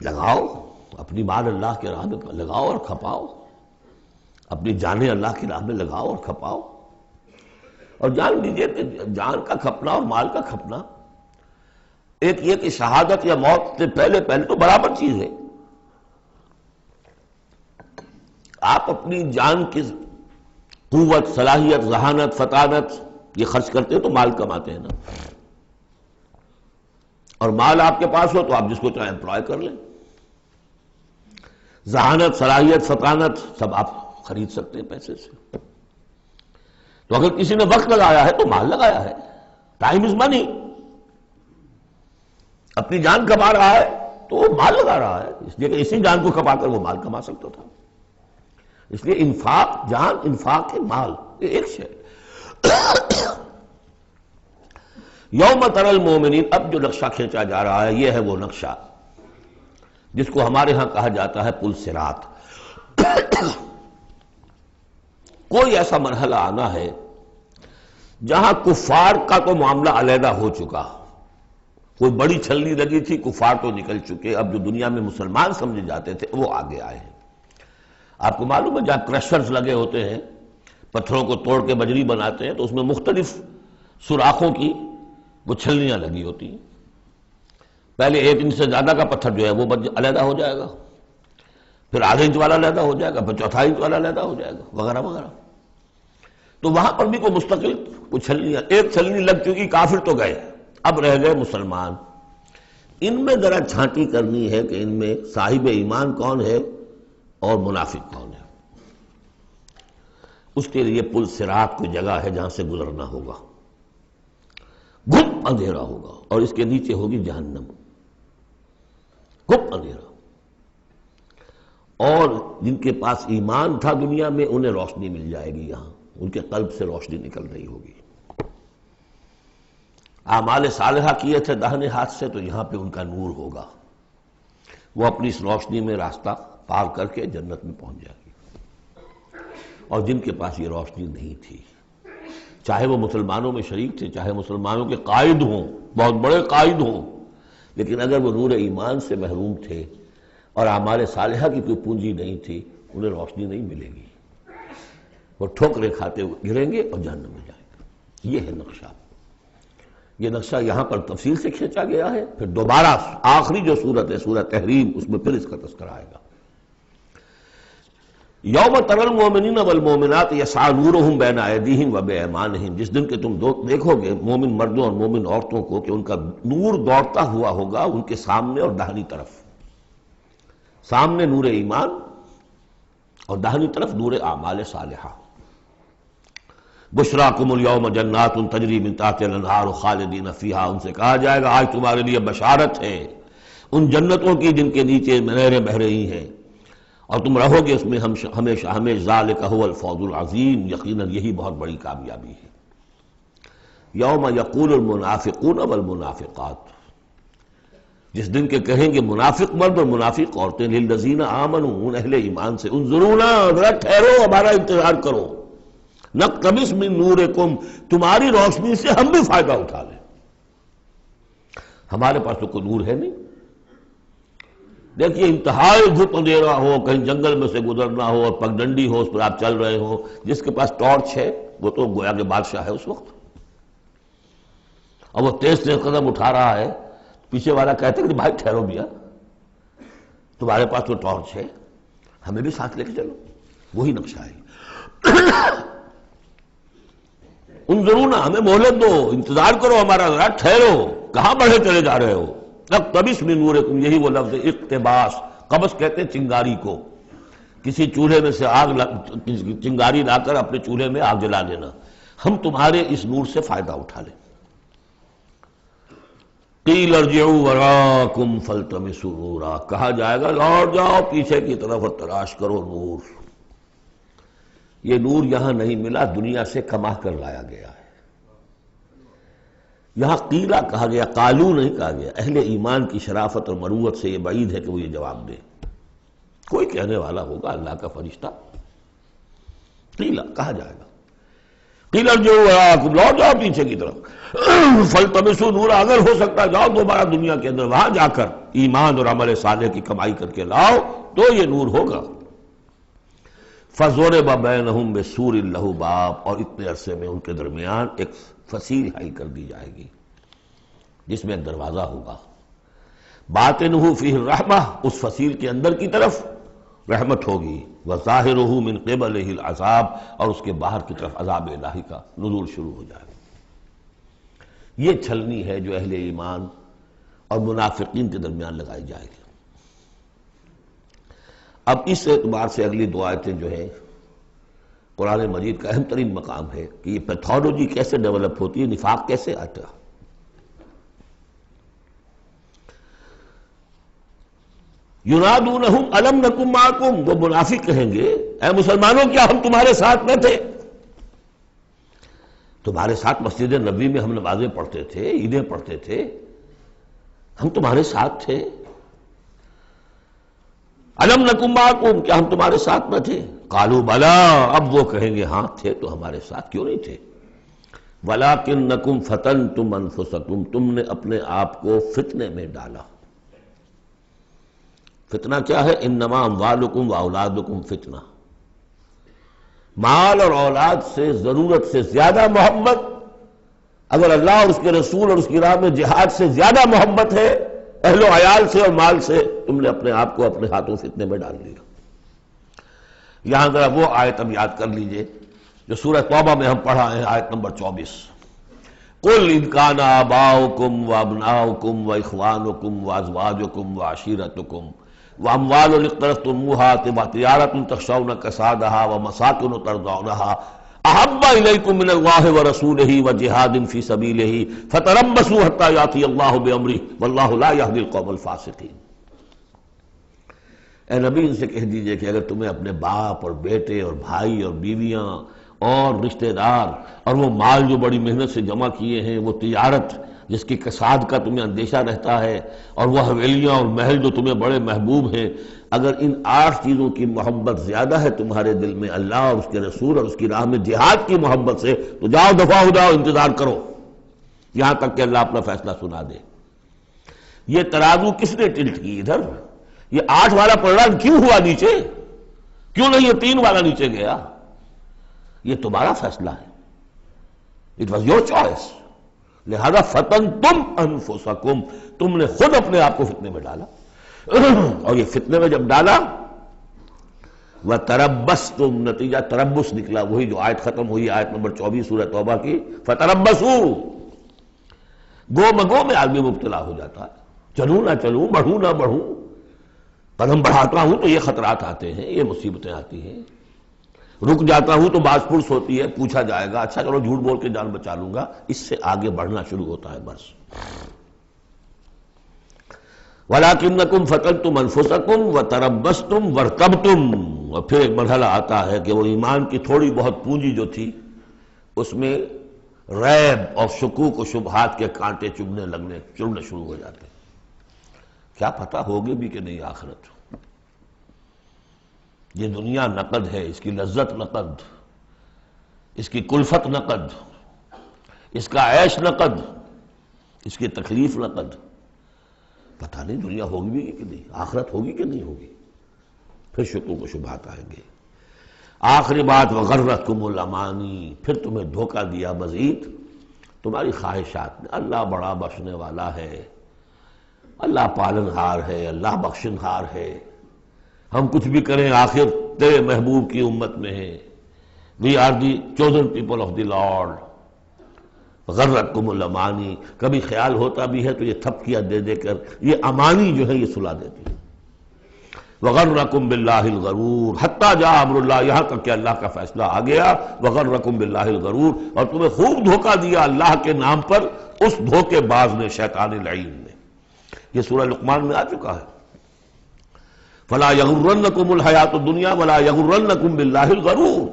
لگاؤ اپنی مال اللہ کے راہ میں لگاؤ اور کھپاؤ، اپنی جانیں اللہ کی راہ میں لگاؤ اور کھپاؤ. اور جان لیجیے کہ جان کا کھپنا اور مال کا کھپنا ایک یہ کہ شہادت یا موت سے پہلے تو برابر چیز ہے. آپ اپنی جان کی قوت، صلاحیت، ذہانت، فطانت یہ خرچ کرتے ہیں تو مال کماتے ہیں نا. اور مال آپ کے پاس ہو تو آپ جس کو چاہیں امپلائے کر لیں. ذہانت، صلاحیت، فطانت سب آپ خرید سکتے ہیں پیسے سے. تو اگر کسی نے وقت لگایا ہے تو مال لگایا ہے. ٹائم از منی. اپنی جان کما رہا ہے تو وہ مال لگا رہا ہے، اس لیے کہ اسی جان کو کما کر وہ مال کما سکتا تھا. اس لیے انفاق جان، انفاق مال، یہ ایک شے. یوم تری المؤمنین، اب جو نقشہ کھینچا جا رہا ہے یہ ہے وہ نقشہ جس کو ہمارے ہاں کہا جاتا ہے پل صراط. کوئی ایسا مرحلہ آنا ہے جہاں کفار کا تو معاملہ علیحدہ ہو چکا، کوئی بڑی چھلنی لگی تھی، کفار تو نکل چکے. اب جو دنیا میں مسلمان سمجھے جاتے تھے وہ آگے آئے ہیں. آپ کو معلوم ہے جہاں کرشرز لگے ہوتے ہیں، پتھروں کو توڑ کے بجری بناتے ہیں، تو اس میں مختلف سوراخوں کی وہ چھلنیاں لگی ہوتی ہیں. پہلے 1 انچ سے زیادہ کا پتھر جو ہے وہ علیحدہ ہو جائے گا، پھر آدھے انچ والا علیحدہ ہو جائے گا، پھر چوتھائی انچ والا علیحدہ ہو جائے گا، وغیرہ وغیرہ. تو وہاں پر بھی کوئی مستقل کوئی چھلنیاں، ایک چھلنی لگ چکی، کافر تو گئے، اب رہ گئے مسلمان. ان میں ذرا چھانٹی کرنی ہے کہ ان میں صاحب ایمان کون ہے اور منافق کون ہے. اس کے لیے پل صراط کوئی جگہ ہے جہاں سے گزرنا ہوگا. گھپ اندھیرا ہوگا اور اس کے نیچے ہوگی جہنم. گھپ اندھیرا. اور جن کے پاس ایمان تھا دنیا میں انہیں روشنی مل جائے گی، یہاں ان کے قلب سے روشنی نکل رہی ہوگی. اعمال صالحہ کیے تھے داہنے ہاتھ سے تو یہاں پہ ان کا نور ہوگا، وہ اپنی اس روشنی میں راستہ پار کر کے جنت میں پہنچ جائے گی. اور جن کے پاس یہ روشنی نہیں تھی، چاہے وہ مسلمانوں میں شریک تھے، چاہے مسلمانوں کے قائد ہوں، بہت بڑے قائد ہوں، لیکن اگر وہ نور ایمان سے محروم تھے اور اعمال صالحہ کی کوئی پونجی نہیں تھی، انہیں روشنی نہیں ملے گی. وہ ٹھوکریں کھاتے ہوئے گریں گے اور جہنم میں جائیں گے. یہ ہے نقشہ. یہ نقشہ یہاں پر تفصیل سے کھینچا گیا ہے. پھر دوبارہ آخری جو سورت ہے سورہ تحریم، اس میں پھر اس کا تذکرہ آئے گا. یوم تری المؤمنین والمؤمنات یسعی نورہم بین ایدیہم وبایمانہم، جس دن کہ تم دیکھو گے مومن مردوں اور مومن عورتوں کو کہ ان کا نور دوڑتا ہوا ہوگا ان کے سامنے اور داہنی طرف، سامنے نور ایمان اور داہنی طرف نور اعمال صالحہ۔ بشراکم اليوم جنات تجری من تحتها الانہار خالدین فیہا، ان سے کہا جائے گا آج تمہارے لیے بشارت ہے ان جنتوں کی جن کے نیچے نہریں بہہ رہی ہیں اور تم رہو گے اس میں ہمیشہ ہمیشہ، ذالک هو الفوز العظیم، یقیناً یہی بہت بڑی کامیابی ہے۔ یوم یقول المنافقون والمنافقات، جس دن کے کہیں گے منافق مرد اور منافق عورتیں، للذین آمنوا، ان اہل ایمان سے، انظرونا، ذرا ٹھہرو، ہمارا انتظار کرو، نقتبس من نورکم، تمہاری روشنی سے ہم بھی فائدہ اٹھا لیں۔ ہمارے پاس تو کوئی نور ہے نہیں۔ دیکھیے انتہائی دھوپ اندھیرا ہو، کہیں جنگل میں سے گزرنا ہو اور پگڈنڈی ہو، اس پر آپ چل رہے ہو، جس کے پاس ٹارچ ہے وہ تو گویا کہ بادشاہ ہے اس وقت، اور وہ تیز تیز قدم اٹھا رہا ہے، پیچھے والا کہتے کہ بھائی ٹھہرو بھیا، تمہارے پاس تو ٹارچ ہے، ہمیں بھی ساتھ لے کے چلو، وہی نقشہ ہے۔ انظرونا، ہمیں مہلت دو، انتظار کرو ہمارا، ذرا ٹھہرو، کہاں بڑھے چلے جا رہے ہو؟ اقتبس من نورکم، یہی وہ لفظ اقتباس، قبس کہتے ہیں چنگاری کو، کسی چولہے میں سے چنگاری لا کر اپنے چولہے میں آگ جلا دینا، ہم تمہارے اس نور سے فائدہ اٹھا لیں۔ قیل ارجعوا وراءکم فالتمسوا نورا، کہا جائے گا لوٹ جاؤ پیچھے کی طرف اور تلاش کرو نور۔ یہ نور یہاں نہیں ملا، دنیا سے کما کر لایا گیا ہے۔ یہاں قیلہ کہا گیا، قالو نہیں کہا گیا۔ اہل ایمان کی شرافت اور مروت سے یہ بعید ہے کہ وہ یہ جواب دے، کوئی کہنے والا ہوگا اللہ کا فرشتہ، قیلہ کہا جائے گا، قیل ارجعوا وراءکم، لوٹ جاؤ پیچھے کی طرف، فالتمسوا نورا، اگر ہو سکتا جاؤ دوبارہ دنیا کے اندر، وہاں جا کر ایمان اور عمل صالح کی کمائی کر کے لاؤ تو یہ نور ہوگا۔ فَضُرِبَ بَيْنَهُمْ بِسُورٍ لَهُ بَابٌ، اور اتنے عرصے میں ان کے درمیان ایک فصیل حائل کر دی جائے گی جس میں ایک دروازہ ہوگا، باطنُهُ فِيهِ الرَّحْمَةُ، اس فصیل کے اندر کی طرف رحمت ہوگی، وَظَاهِرُهُ مِنْ قِبَلِهِ الْعَذَابُ، اور اس کے باہر کی طرف عذاب الہی کا نزول شروع ہو جائے گا۔ یہ چھلنی ہے جو اہل ایمان اور منافقین کے درمیان لگائی جائے گی۔ اب اس اعتبار سے اگلی دو آیتیں جو ہیں قرآن مجید کا اہم ترین مقام ہے کہ یہ پیتھولوجی کیسے ڈیولپ ہوتی ہے، نفاق کیسے آتا ہے۔ ینادونہم الم نکن معکم، وہ منافق کہیں گے اے مسلمانوں کیا ہم تمہارے ساتھ نہ تھے؟ تمہارے ساتھ مسجد نبوی میں ہم نمازیں پڑھتے تھے، عیدیں پڑھتے تھے، ہم تمہارے ساتھ تھے۔ الم نکن معکم، کیا ہم تمہارے ساتھ نہ تھے؟ قالوا بلا، اب وہ کہیں گے ہاں تھے تو ہمارے ساتھ، کیوں نہیں تھے؟ ولکنکم فتنتم انفسکم، تم نے اپنے آپ کو فتنے میں ڈالا۔ فتنہ کیا ہے؟ انما اموالکم واولادکم فتنہ، مال اور اولاد سے ضرورت سے زیادہ محبت، اگر اللہ اور اس کے رسول اور اس کی راہ میں جہاد سے زیادہ محبت ہے اہل و عیال سے اور مال سے، تم نے اپنے آپ کو اپنے ہاتھوں فتنے میں ڈال لیا۔ یہاں ذرا وہ آیت اب یاد کر لیجئے جو سورہ توبہ میں ہم پڑھا ہے، آیت نمبر 24، قل ان کان آباؤکم وابناؤکم واخوانکم وازواجکم وعشیرتکم واموال اقترفتموها وتجارۃ تخشون کسادها ومساکن ترضونها احب الیکم من اللہ ورسولہ وجہاد فی سبیلہ فتربصوا حتی یاتی اللہ بامرہ واللہ لا یہدی القوم الفاسقین۔ اے نبی ان سے کہہ دیجئے کہ اگر تمہیں اپنے باپ اور بیٹے اور بھائی اور بیویاں اور رشتہ دار اور وہ مال جو بڑی محنت سے جمع کیے ہیں، وہ تجارت جس کی کساد کا تمہیں اندیشہ رہتا ہے، اور وہ حویلیاں اور محل جو تمہیں بڑے محبوب ہیں، اگر ان 8 چیزوں کی محبت زیادہ ہے تمہارے دل میں اللہ اور اس کے رسول اور اس کی راہ میں جہاد کی محبت سے، تو جاؤ دفع ہو جاؤ، انتظار کرو یہاں تک کہ اللہ اپنا فیصلہ سنا دے۔ یہ ترازو کس نے ٹلٹ کی ادھر؟ یہ 8 والا پلڑا کیوں ہوا نیچے؟ کیوں نہیں یہ 3 والا نیچے گیا؟ یہ تمہارا فیصلہ ہے، اٹ واز یور چوائس، لہذا فتنتم انفسکم، تم نے خود اپنے آپ کو فتنے میں ڈالا، اور یہ فتنے میں جب ڈالا وَتَرَبَّصْتُمْ، نتیجہ تربص نکلا، وہی جو آیت ختم ہوئی آیت نمبر 24 سورہ توبہ کی، فَتَرَبَّصُوا، گو مگو میں آدمی مبتلا ہو جاتا ہے، چلوں نہ چلوں، بڑھوں نہ بڑھوں، قدم بڑھاتا ہوں تو یہ خطرات آتے ہیں، یہ مصیبتیں آتی ہیں، رک جاتا ہوں تو باز پرس ہوتی ہے، پوچھا جائے گا، اچھا چلو جھوٹ بول کے جان بچا لوں گا، اس سے آگے بڑھنا شروع ہوتا ہے بس۔ وَلَٰكِنَّكُمْ فَتَنْتُمْ أَنفُسَكُمْ وَتَرَبَّصْتُمْ وَارْتَبْتُمْ، اور پھر ایک مرحلہ آتا ہے کہ وہ ایمان کی تھوڑی بہت پونجی جو تھی اس میں ریب اور شکوک و شبہات کے کانٹے چبھنے شروع ہو جاتے ہیں، کیا پتہ ہوگی بھی کہ نہیں آخرت، یہ دنیا نقد ہے، اس کی لذت نقد، اس کی کلفت نقد، اس کا عیش نقد، اس کی تکلیف نقد، پتہ نہیں دنیا ہوگی بھی کہ نہیں، آخرت ہوگی کہ نہیں ہوگی، پھر شکوک و شبہات آئیں گے۔ آخری بات وغرتکم الامانی، پھر تمہیں دھوکہ دیا مزید تمہاری خواہشات نے، اللہ بڑا بخشنے والا ہے، اللہ پالن ہار ہے، اللہ بخشن ہار ہے، ہم کچھ بھی کریں آخر تیرے محبوب کی امت میں ہیں، we are the chosen people of the lord, غرتکم الامانی، کبھی خیال ہوتا بھی ہے تو یہ تھپکیاں دے دے کر یہ امانی جو ہے یہ سلا دیتی ہے۔ وغرکم باللہ الغرور حتی جاء امر اللہ، یہاں تک کہ اللہ کا فیصلہ آ گیا، وغرکم باللہ الغرور، اور تمہیں خوب دھوکہ دیا اللہ کے نام پر اس دھوکے باز نے، شیطان لعین نے، یہ سورہ لقمان میں آ چکا ہے۔ فلا یغرنکم الحیات الدنیا ولا یغرنکم باللہ الغرور،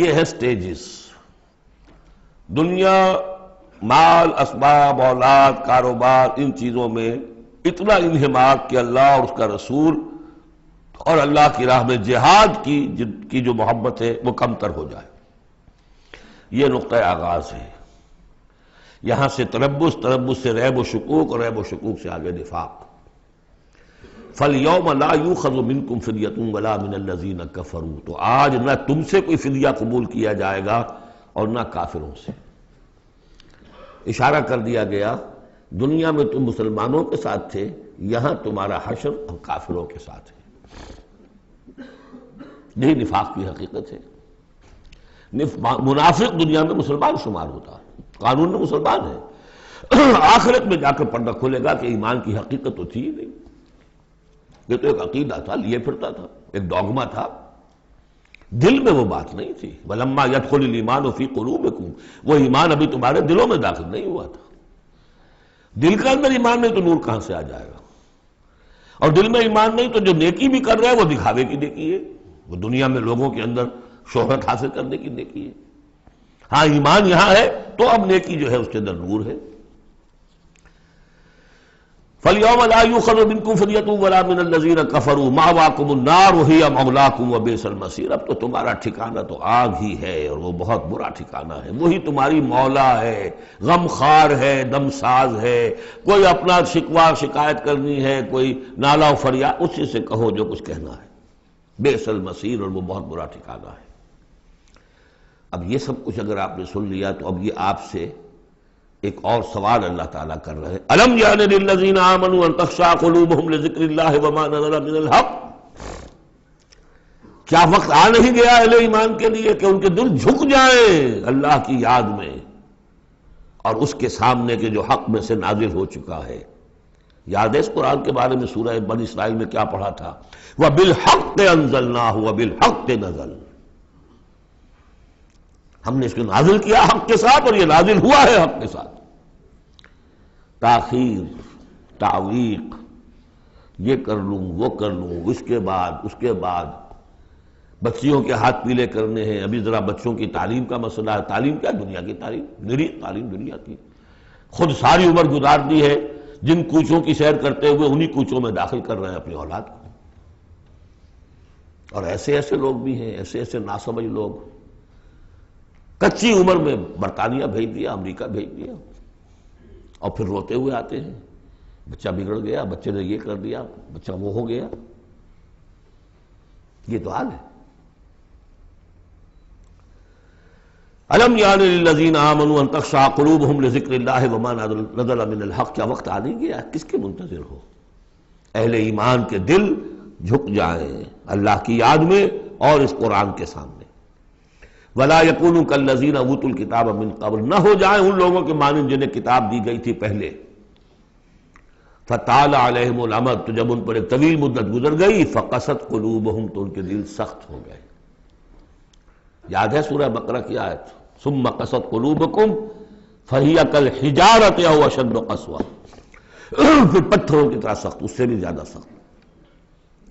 یہ ہے سٹیجز۔ دنیا، مال، اسباب، اولاد، کاروبار، ان چیزوں میں اتنا انہماک کہ اللہ اور اس کا رسول اور اللہ کی راہ میں جہاد کی جو محبت ہے وہ کم تر ہو جائے، یہ نقطہ آغاز ہے۔ یہاں سے تربص سے ریب و شکوک، اور ریب و شکوک سے آگے نفاق۔ فَالْيَوْمَ لَا يُؤْخَذُ مِنْكُمْ فِدْيَةٌ وَلَا مِنَ الَّذِينَ كَفَرُوا، تو آج نہ تم سے کوئی فدیہ قبول کیا جائے گا اور نہ کافروں سے۔ اشارہ کر دیا گیا دنیا میں تم مسلمانوں کے ساتھ تھے، یہاں تمہارا حشر ہم کافروں کے ساتھ ہے، یہی نفاق کی حقیقت ہے۔ منافق دنیا میں مسلمان شمار ہوتا ہے، قانون میں مسلمان ہے، آخرت میں جا کر پردہ کھلے گا کہ ایمان کی حقیقت تو تھی ہی نہیں، یہ تو ایک عقیدہ تھا، لیے پھرتا تھا، ایک ڈوگما تھا، دل میں وہ بات نہیں تھی۔ وَلَمَّا يَدْخُلِ الْإِيمَانُ فِي قُلُوبِكُمْ، وہ ایمان ابھی تمہارے دلوں میں داخل نہیں ہوا تھا، دل کے اندر ایمان نہیں تو نور کہاں سے آ جائے گا، اور دل میں ایمان نہیں تو جو نیکی بھی کر رہا ہے وہ دکھاوے کی نیکی ہے، وہ دنیا میں لوگوں کے اندر شہرت حاصل کرنے کی نیکی ہے۔ ہاں ایمان یہاں ہے تو اب نیکی جو ہے اس کے اندر نور ہے۔ فَالْيَوْمَ لَا يُؤْخَذُ مِنْكُمْ فِدْيَةٌ وَلَا مِنَ الَّذِينَ كَفَرُوا مَأْوَاكُمُ النَّارُ وَهِيَ مَوْلَاكُمْ وَبِئْسَ الْمَصِيرُ، اب تو تمہارا ٹھکانہ تو آگ ہی ہے اور وہ بہت برا ٹھکانہ ہے، وہی تمہاری مولا ہے، غم خار ہے، دم ساز ہے، کوئی اپنا شکوہ شکایت کرنی ہے، کوئی نالا و فریاد، اسی سے کہو جو کچھ کہنا ہے، بئس المصیر، اور وہ بہت برا ٹھکانہ ہے۔ اب یہ سب کچھ اگر آپ نے سن لیا تو اب یہ آپ سے ایک اور سوال اللہ تعالیٰ کر رہے ہیں، أَلَمْ يَأْنِ لِلَّذِينَ آمَنُوا أَن تَخْشَعَ قُلُوبُهُمْ لِذِكْرِ اللَّهِ وَمَا نَزَلَ مِنَ الْحَقِّ، کیا وقت آ نہیں گیا اہل ایمان کے لیے کہ ان کے دل جھک جائیں اللہ کی یاد میں اور اس کے سامنے کے جو حق میں سے نازل ہو چکا ہے؟ یاد ہے اس قرآن کے بارے میں سورہ بنی اسرائیل میں کیا پڑھا تھا؟ وَبِالْحَقِّ أَنزَلْنَاهُ وَبِالْحَقِّ نَزَلَ، ہم نے اس کو نازل کیا حق کے ساتھ اور یہ نازل ہوا ہے حق کے ساتھ۔ تاخیر، تعویق، یہ کر لوں وہ کر لوں، اس کے بعد بچیوں کے ہاتھ پیلے کرنے ہیں، ابھی ذرا بچوں کی تعلیم کا مسئلہ ہے، تعلیم کیا دنیا کی تعلیم، نری تعلیم دنیا کی، خود ساری عمر گزار دی ہے جن کوچوں کی سیر کرتے ہوئے انہی کوچوں میں داخل کر رہے ہیں اپنی اولاد کو، اور ایسے ایسے لوگ بھی ہیں، ایسے ایسے ناسمجھ لوگ، کچی عمر میں برطانیہ بھیج دیا، امریکہ بھیج دیا، اور پھر روتے ہوئے آتے ہیں بچہ بگڑ گیا، بچے نے یہ کر دیا، بچہ وہ ہو گیا، یہ تو حال ہے۔ أَلَمْ يَأْنِ لِلَّذِينَ آمَنُوا أَن تَخْشَعَ قُلُوبُهُمْ لِذِكْرِ اللَّهِ وَمَا نَزَلَ مِنَ الْحَقِّ، کیا وقت آ نہیں گیا؟ کس کے منتظر ہو؟ اہل ایمان کے دل جھک جائیں اللہ کی یاد میں اور اس قرآن کے سامنے. وَلَا يَكُونُوا كَالَّذِينَ أُوتُوا الْكِتَابَ مِن قَبْلُ، نہ ہو جائیں ان لوگوں کے مانند جنہیں کتاب دی گئی تھی پہلے. فَطَالَ عَلَيْهِمُ الْأَمَدُ، تو جب ان پر ایک طویل مدت گزر گئی، فَقَسَتْ قُلُوبُهُمْ، تو ان کے دل سخت ہو گئے. یاد ہے سورہ بقرہ کی آیت، ثُمَّ قَسَتْ قُلُوبُكُمْ فَهِيَ كَالْحِجَارَةِ أَوْ أَشَدُّ قَسْوَةً، پھر پتھروں کی طرح سخت، اس سے بھی زیادہ سخت.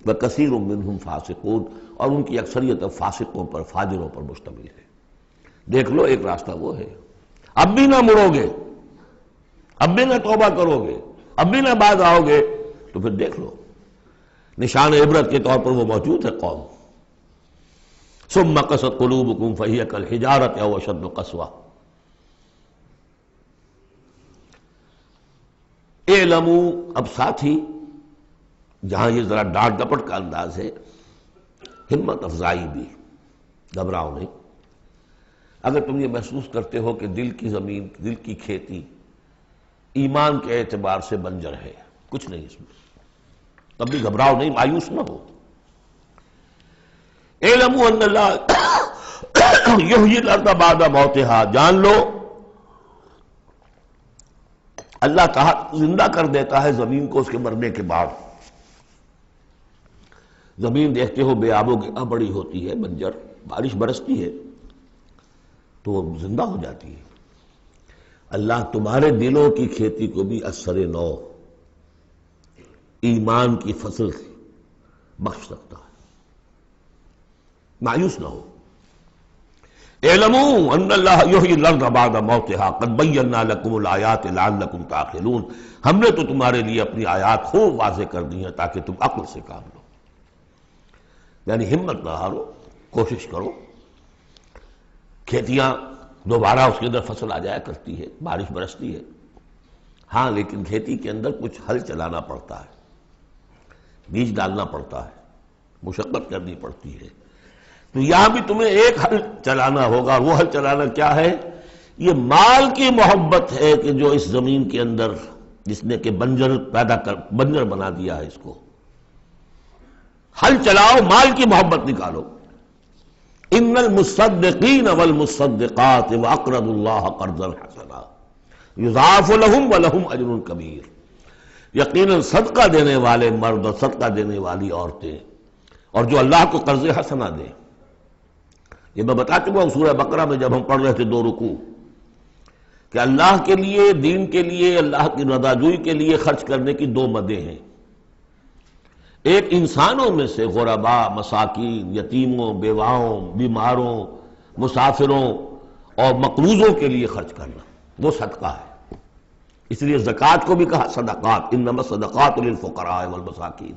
وَكَثِيرٌ مِّنْهُمْ فَاسِقُونَ، اور ان کی اکثریت فاسقوں پر، فاجروں پر مشتمل ہے. دیکھ لو ایک راستہ وہ ہے، اب بھی نہ مڑو گے، اب بھی نہ توبہ کرو گے، اب بھی نہ باز آؤ گے، تو پھر دیکھ لو نشان عبرت کے طور پر وہ موجود ہے قوم. ثم قست قلوبکم فہی کالحجارۃ او اشد قسوہ. اعلموا، اب ساتھ ہی جہاں یہ ذرا ڈانٹ ڈپٹ کا انداز ہے، ہمت افزائی بھی، گھبراؤ نہیں. اگر تم یہ محسوس کرتے ہو کہ دل کی زمین، دل کی کھیتی ایمان کے اعتبار سے بنجر ہے، کچھ نہیں اس میں، تب بھی گھبراؤ نہیں، مایوس نہ ہو. اعلموا ان اللہ یحیی الارض بعد موتها، جان لو اللہ تعالیٰ زندہ کر دیتا ہے زمین کو اس کے مرنے کے بعد. زمین دیکھتے ہو بے آب و گیا بڑی ہوتی ہے، بنجر، بارش برستی ہے تو وہ زندہ ہو جاتی ہے. اللہ تمہارے دلوں کی کھیتی کو بھی اثر نو، ایمان کی فصل بخش سکتا ہے. مایوس نہ ہو. اعلموا ان اللہ یحیی الارض بعد موتها قد بینا لکم الآیات لعلکم تعقلون، ہم نے تو تمہارے لیے اپنی آیات خوب واضح کر دی ہیں تاکہ تم عقل سے کام لو. یعنی ہمت نہ ہارو، کوشش کرو. کھیتیاں دوبارہ اس کے اندر فصل آ جایا کرتی ہے، بارش برستی ہے، ہاں لیکن کھیتی کے اندر کچھ ہل چلانا پڑتا ہے، بیج ڈالنا پڑتا ہے، مشقت کرنی پڑتی ہے. تو یہاں بھی تمہیں ایک حل چلانا ہوگا، اور وہ حل چلانا کیا ہے؟ یہ مال کی محبت ہے کہ جو اس زمین کے اندر جس نے کہ بنجر بنا دیا ہے، اس کو حل چلاؤ، مال کی محبت نکالو. ان المصدقین والمصدقات واقرضوا اللہ قرضا حسنا یضاعف لهم ولهم اجر کبیر. یقیناً صدقہ دینے والے مرد اور صدقہ دینے والی عورتیں، اور جو اللہ کو قرض حسنا دیں. یہ میں بتا چکا ہوں سورہ بقرہ میں جب ہم پڑھ رہے تھے 2 رکوع، کہ اللہ کے لیے، دین کے لیے، اللہ کی رضا جوئی کے لیے خرچ کرنے کی 2 مدیں ہیں. ایک انسانوں میں سے غرباء، مساکین، یتیموں، بیواؤں، بیماروں، مسافروں اور مقروضوں کے لیے خرچ کرنا، وہ صدقہ ہے. اس لیے زکوٰۃ کو بھی کہا صدقات، انما الصدقات للفقراء والمساکین.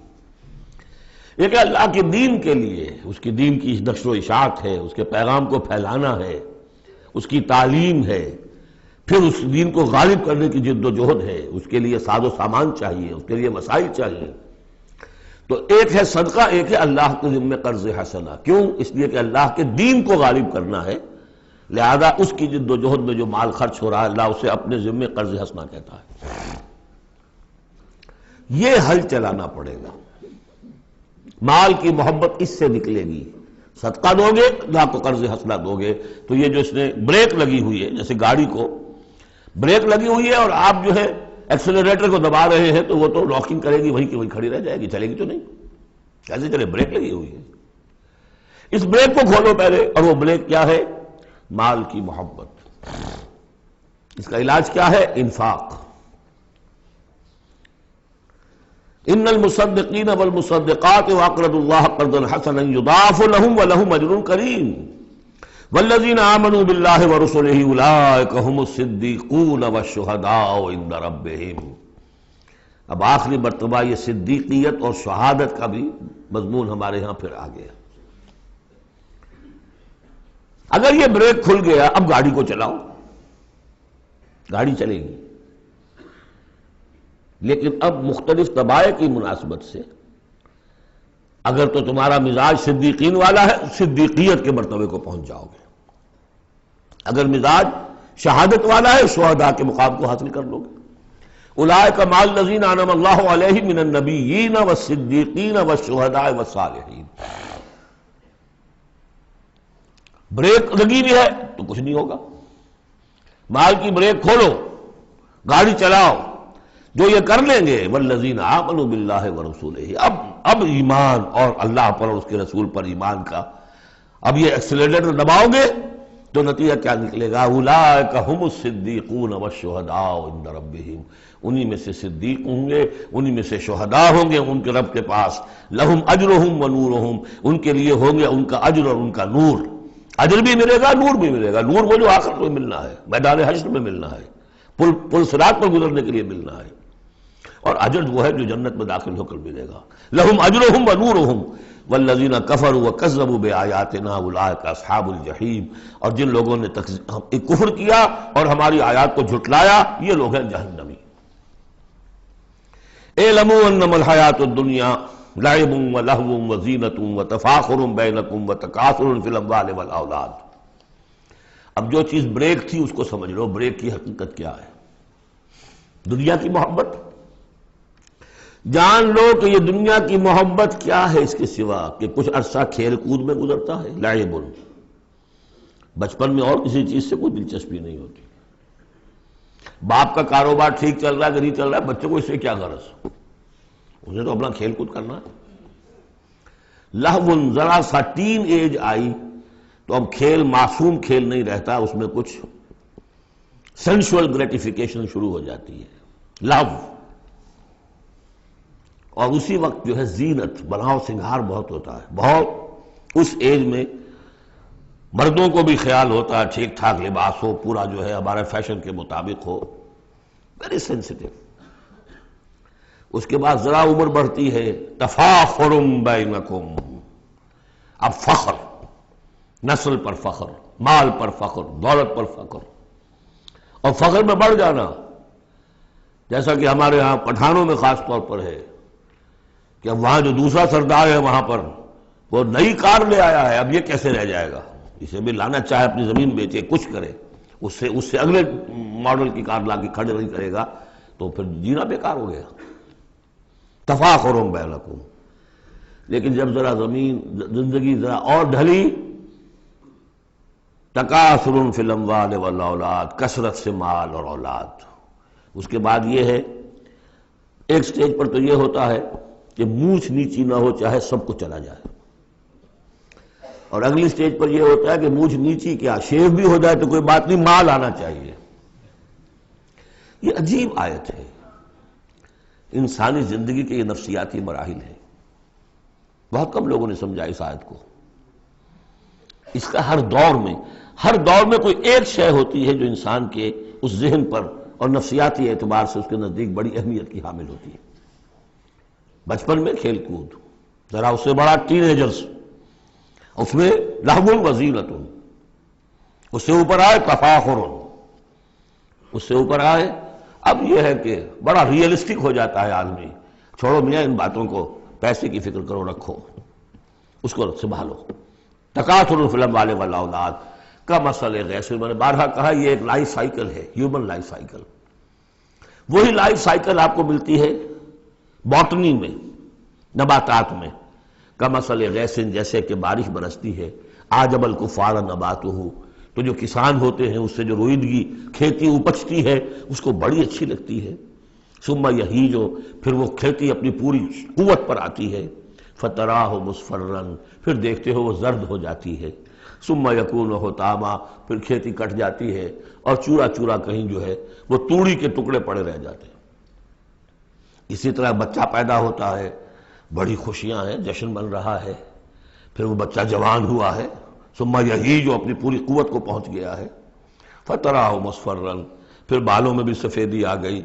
یہ کہ اللہ کے دین کے لیے، اس کی دین کی نشر و اشاعت ہے، اس کے پیغام کو پھیلانا ہے، اس کی تعلیم ہے، پھر اس دین کو غالب کرنے کی جد و جہد ہے. اس کے لیے ساز و سامان چاہیے، اس کے لیے وسائل چاہیے. تو ایک ہے صدقہ، ایک ہے اللہ کے ذمہ قرض حسنہ. کیوں؟ اس لیے کہ اللہ کے دین کو غالب کرنا ہے، لہذا اس کی جد و جہد میں جو مال خرچ ہو رہا ہے، اللہ اسے اپنے ذمہ قرض حسنہ کہتا ہے. یہ حل چلانا پڑے گا. مال کی محبت اس سے نکلے گی. صدقہ دو گے، اللہ کو قرض حسنہ دو گے، تو یہ جو اس نے بریک لگی ہوئی ہے، جیسے گاڑی کو بریک لگی ہوئی ہے اور آپ جو ہے ایکسلریٹر کو دبا رہے ہیں، تو وہ تو لاکنگ کرے گی، وہیں کی وہیں کھڑی رہ جائے گی، چلے گی تو نہیں. کیسے چلے؟ بریک لگی ہوئی ہے. اس بریک کو کھولو پہلے، اور وہ بریک کیا ہے؟ مال کی محبت. اس کا علاج کیا ہے؟ انفاق. ان المصدقین والمصدقات واقرضوا اللہ قرضا حسنا یضاعف لهم ولهم اجر کریم والذین آمنوا باللہ ورسلہ اولئک هم الصدیقون والشہداء عند ربہم. اب آخری مرتبہ یہ صدیقیت اور شہادت کا بھی مضمون ہمارے ہاں پھر آ گیا. اگر یہ بریک کھل گیا، اب گاڑی کو چلاؤ، گاڑی چلے گی. لیکن اب مختلف طبائع کی مناسبت سے اگر تو تمہارا مزاج صدیقین والا ہے، صدیقیت کے مرتبے کو پہنچ جاؤ گے. اگر مزاج شہادت والا ہے، شہداء کے مقام کو حاصل کر لو گے. اولئک مع الذین انعم اللہ علیہم من النبیین والصدیقین والشہداء والصالحین. بریک لگی بھی ہے تو کچھ نہیں ہوگا. مال کی بریک کھولو، گاڑی چلاؤ، جو یہ کر لیں گے والذین آمنوا باللہ ورسولہ، اب ایمان اور اللہ پر اور اس کے رسول پر ایمان کا اب یہ ایکسیلریٹر دباؤ گے تو نتیجہ کیا نکلے گا؟ اولئک ھم الصدیقون والشہداء عند ربہم، انہی میں سے صدیق ہوں گے، انہی میں سے شہداء ہوں گے ان کے رب کے پاس. لہم اجرہم ونورہم، ان کے لیے ہوں گے ان کا اجر اور ان کا نور. اجر بھی ملے گا، نور بھی ملے گا. نور وہ جو آخرت میں ملنا ہے، میدان حشر میں ملنا ہے، پل صراط پر گزرنے کے لیے ملنا ہے. اور اجر وہ ہے جو جنت میں داخل ہو کر ملے گا. لہم اجرہم ونورہم والذین کفروا وکذبوا بآیاتنا اولئک اصحاب الجحیم، اور جن لوگوں نے کفر کیا اور ہماری آیات کو جھٹلایا یہ لوگ ہیں جہنمی. اعلموا انما الحیاۃ الدنیا لعب ولہو وزینۃ وتفاخر بینکم وتکاثر فی الاموال والاولاد. اب جو چیز بریک تھی اس کو سمجھ لو، بریک کی حقیقت کیا ہے؟ دنیا کی محبت. جان لو کہ یہ دنیا کی محبت کیا ہے اس کے سوا کہ کچھ عرصہ کھیل کود میں گزرتا ہے. لعب، بچپن میں اور کسی چیز سے کوئی دلچسپی نہیں ہوتی. باپ کا کاروبار ٹھیک چل رہا ہے کہ نہیں چل رہا ہے، بچے کو اس سے کیا غرض، انہیں تو اپنا کھیل کود کرنا ہے. لہو، ذرا سا ٹین ایج آئی تو اب کھیل معصوم کھیل نہیں رہتا، اس میں کچھ سینشول گریٹیفیکیشن شروع ہو جاتی ہے. لہو. اور اسی وقت جو ہے زینت، بناؤ سنگھار بہت ہوتا ہے. بہت اس ایج میں مردوں کو بھی خیال ہوتا ہے ٹھیک ٹھاک لباس ہو، پورا جو ہے ہمارے فیشن کے مطابق ہو. Very sensitive. اس کے بعد ذرا عمر بڑھتی ہے، تفاخر بینکم، اب فخر، نسل پر فخر، مال پر فخر، دولت پر فخر. اور فخر میں بڑھ جانا، جیسا کہ ہمارے ہاں پٹھانوں میں خاص طور پر ہے کہ اب وہاں جو دوسرا سردار ہے وہاں پر وہ نئی کار لے آیا ہے، اب یہ کیسے رہ جائے گا؟ اسے بھی لانا چاہے اپنی زمین بیچے، کچھ کرے، اس سے اگلے ماڈل کی کار لا کے کھڑے نہیں کرے گا تو پھر جینا بیکار ہو گیا. تفاخر بینکم. لیکن جب ذرا زندگی ذرا اور ڈھلی، تکاثر فی الاموال والاولاد، کثرت سے مال اور اولاد. اس کے بعد یہ ہے، ایک سٹیج پر تو یہ ہوتا ہے کہ مونچھ نیچی نہ ہو چاہے سب کو چلا جائے، اور اگلی سٹیج پر یہ ہوتا ہے کہ مونچھ نیچی کیا، شیو بھی ہو جائے تو کوئی بات نہیں، مال آنا چاہیے. یہ عجیب آیت ہے. انسانی زندگی کے یہ نفسیاتی مراحل ہیں. بہت کم لوگوں نے سمجھا اس آیت کو. اس کا ہر دور میں کوئی ایک شے ہوتی ہے جو انسان کے اس ذہن پر اور نفسیاتی اعتبار سے اس کے نزدیک بڑی اہمیت کی حامل ہوتی ہے. بچپن میں کھیل کود، ذرا اس سے بڑا ٹین ایجرز، اس میں لہو وزینۃ، اس سے اوپر آئے تفاخر، اس سے اوپر آئے اب یہ ہے کہ بڑا ریئلسٹک ہو جاتا ہے آدمی. چھوڑو میاں ان باتوں کو، پیسے کی فکر کرو، رکھو، اس کو سنبھالو. تکاثر فی الاموال والاولاد کمثل غیث، میں نے بارہا کہا یہ ایک لائف سائیکل ہے، ہیومن لائف سائیکل. وہی لائف سائیکل آپ کو ملتی ہے باٹنی میں، نباتات میں. کمثل غیث، جیسے کہ بارش برستی ہے، اعجب الکفار نباتہ، تو جو کسان ہوتے ہیں اس سے جو روئیدگی کھیتی اپجتی ہے اس کو بڑی اچھی لگتی ہے. ثم یہیج، پھر وہ کھیتی اپنی پوری قوت پر آتی ہے. فتراہ مصفرا، پھر دیکھتے ہو وہ زرد ہو جاتی ہے. ثم یکون حطاما، پھر کھیتی کٹ جاتی ہے اور چورا چورا کہیں جو ہے وہ توڑی کے ٹکڑے پڑے رہ جاتے ہیں. اسی طرح بچہ پیدا ہوتا ہے، بڑی خوشیاں ہیں، جشن بن رہا ہے. پھر وہ بچہ جوان ہوا ہے، ثم یہیج، جو اپنی پوری قوت کو پہنچ گیا ہے. فتراہ مصفرا، پھر بالوں میں بھی سفیدی آ گئی،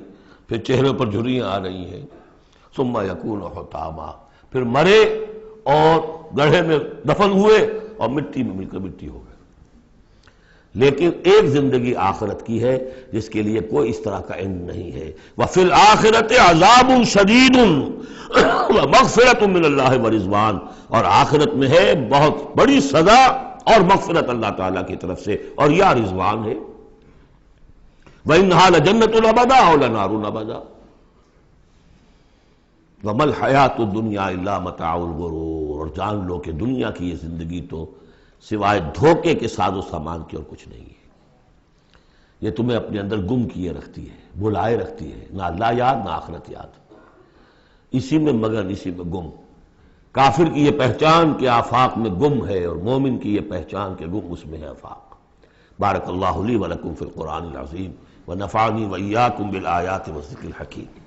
پھر چہرے پر جھریاں آ رہی ہیں. ثم یکون حطاما، پھر مرے اور گڑھے میں دفن ہوئے اور مٹی میں مل کر مٹی ہو گئے. لیکن ایک زندگی آخرت کی ہے جس کے لیے کوئی اس طرح کا علم نہیں ہے. وَفِي الْآخِرَةِ عَذَابٌ شَدِيدٌ وَمَغْفِرَةٌ مِّنَ اللَّهِ وَرِضْوَانٌ، اور آخرت میں ہے بہت بڑی سزا اور مغفرت اللہ تعالیٰ کی طرف سے اور یا رضوان ہے. وَإِنَّهَا لَجَنَّةٌ أَبَدًا أَوْ لَنَارٌ أَبَدًا، وَمَا الْحَيَاةُ الدُّنْيَا إِلَّا مَتَاعُ الْغُرُورِ، اور جان لو کہ دنیا کی یہ زندگی تو سوائے دھوکے کے ساز و سامان کی اور کچھ نہیں ہے۔ یہ تمہیں اپنے اندر گم کیے رکھتی ہے، بھلائے رکھتی ہے، نہ اللہ یاد نہ آخرت یاد، اسی میں مگن، اسی میں گم۔ کافر کی یہ پہچان کہ آفاق میں گم ہے، اور مومن کی یہ پہچان کہ گم اس میں ہے آفاق۔ بارک اللہ لی ولکم فی القرآن العظیم ونفعنی وإیاکم بالآیات والذکر الحکیم۔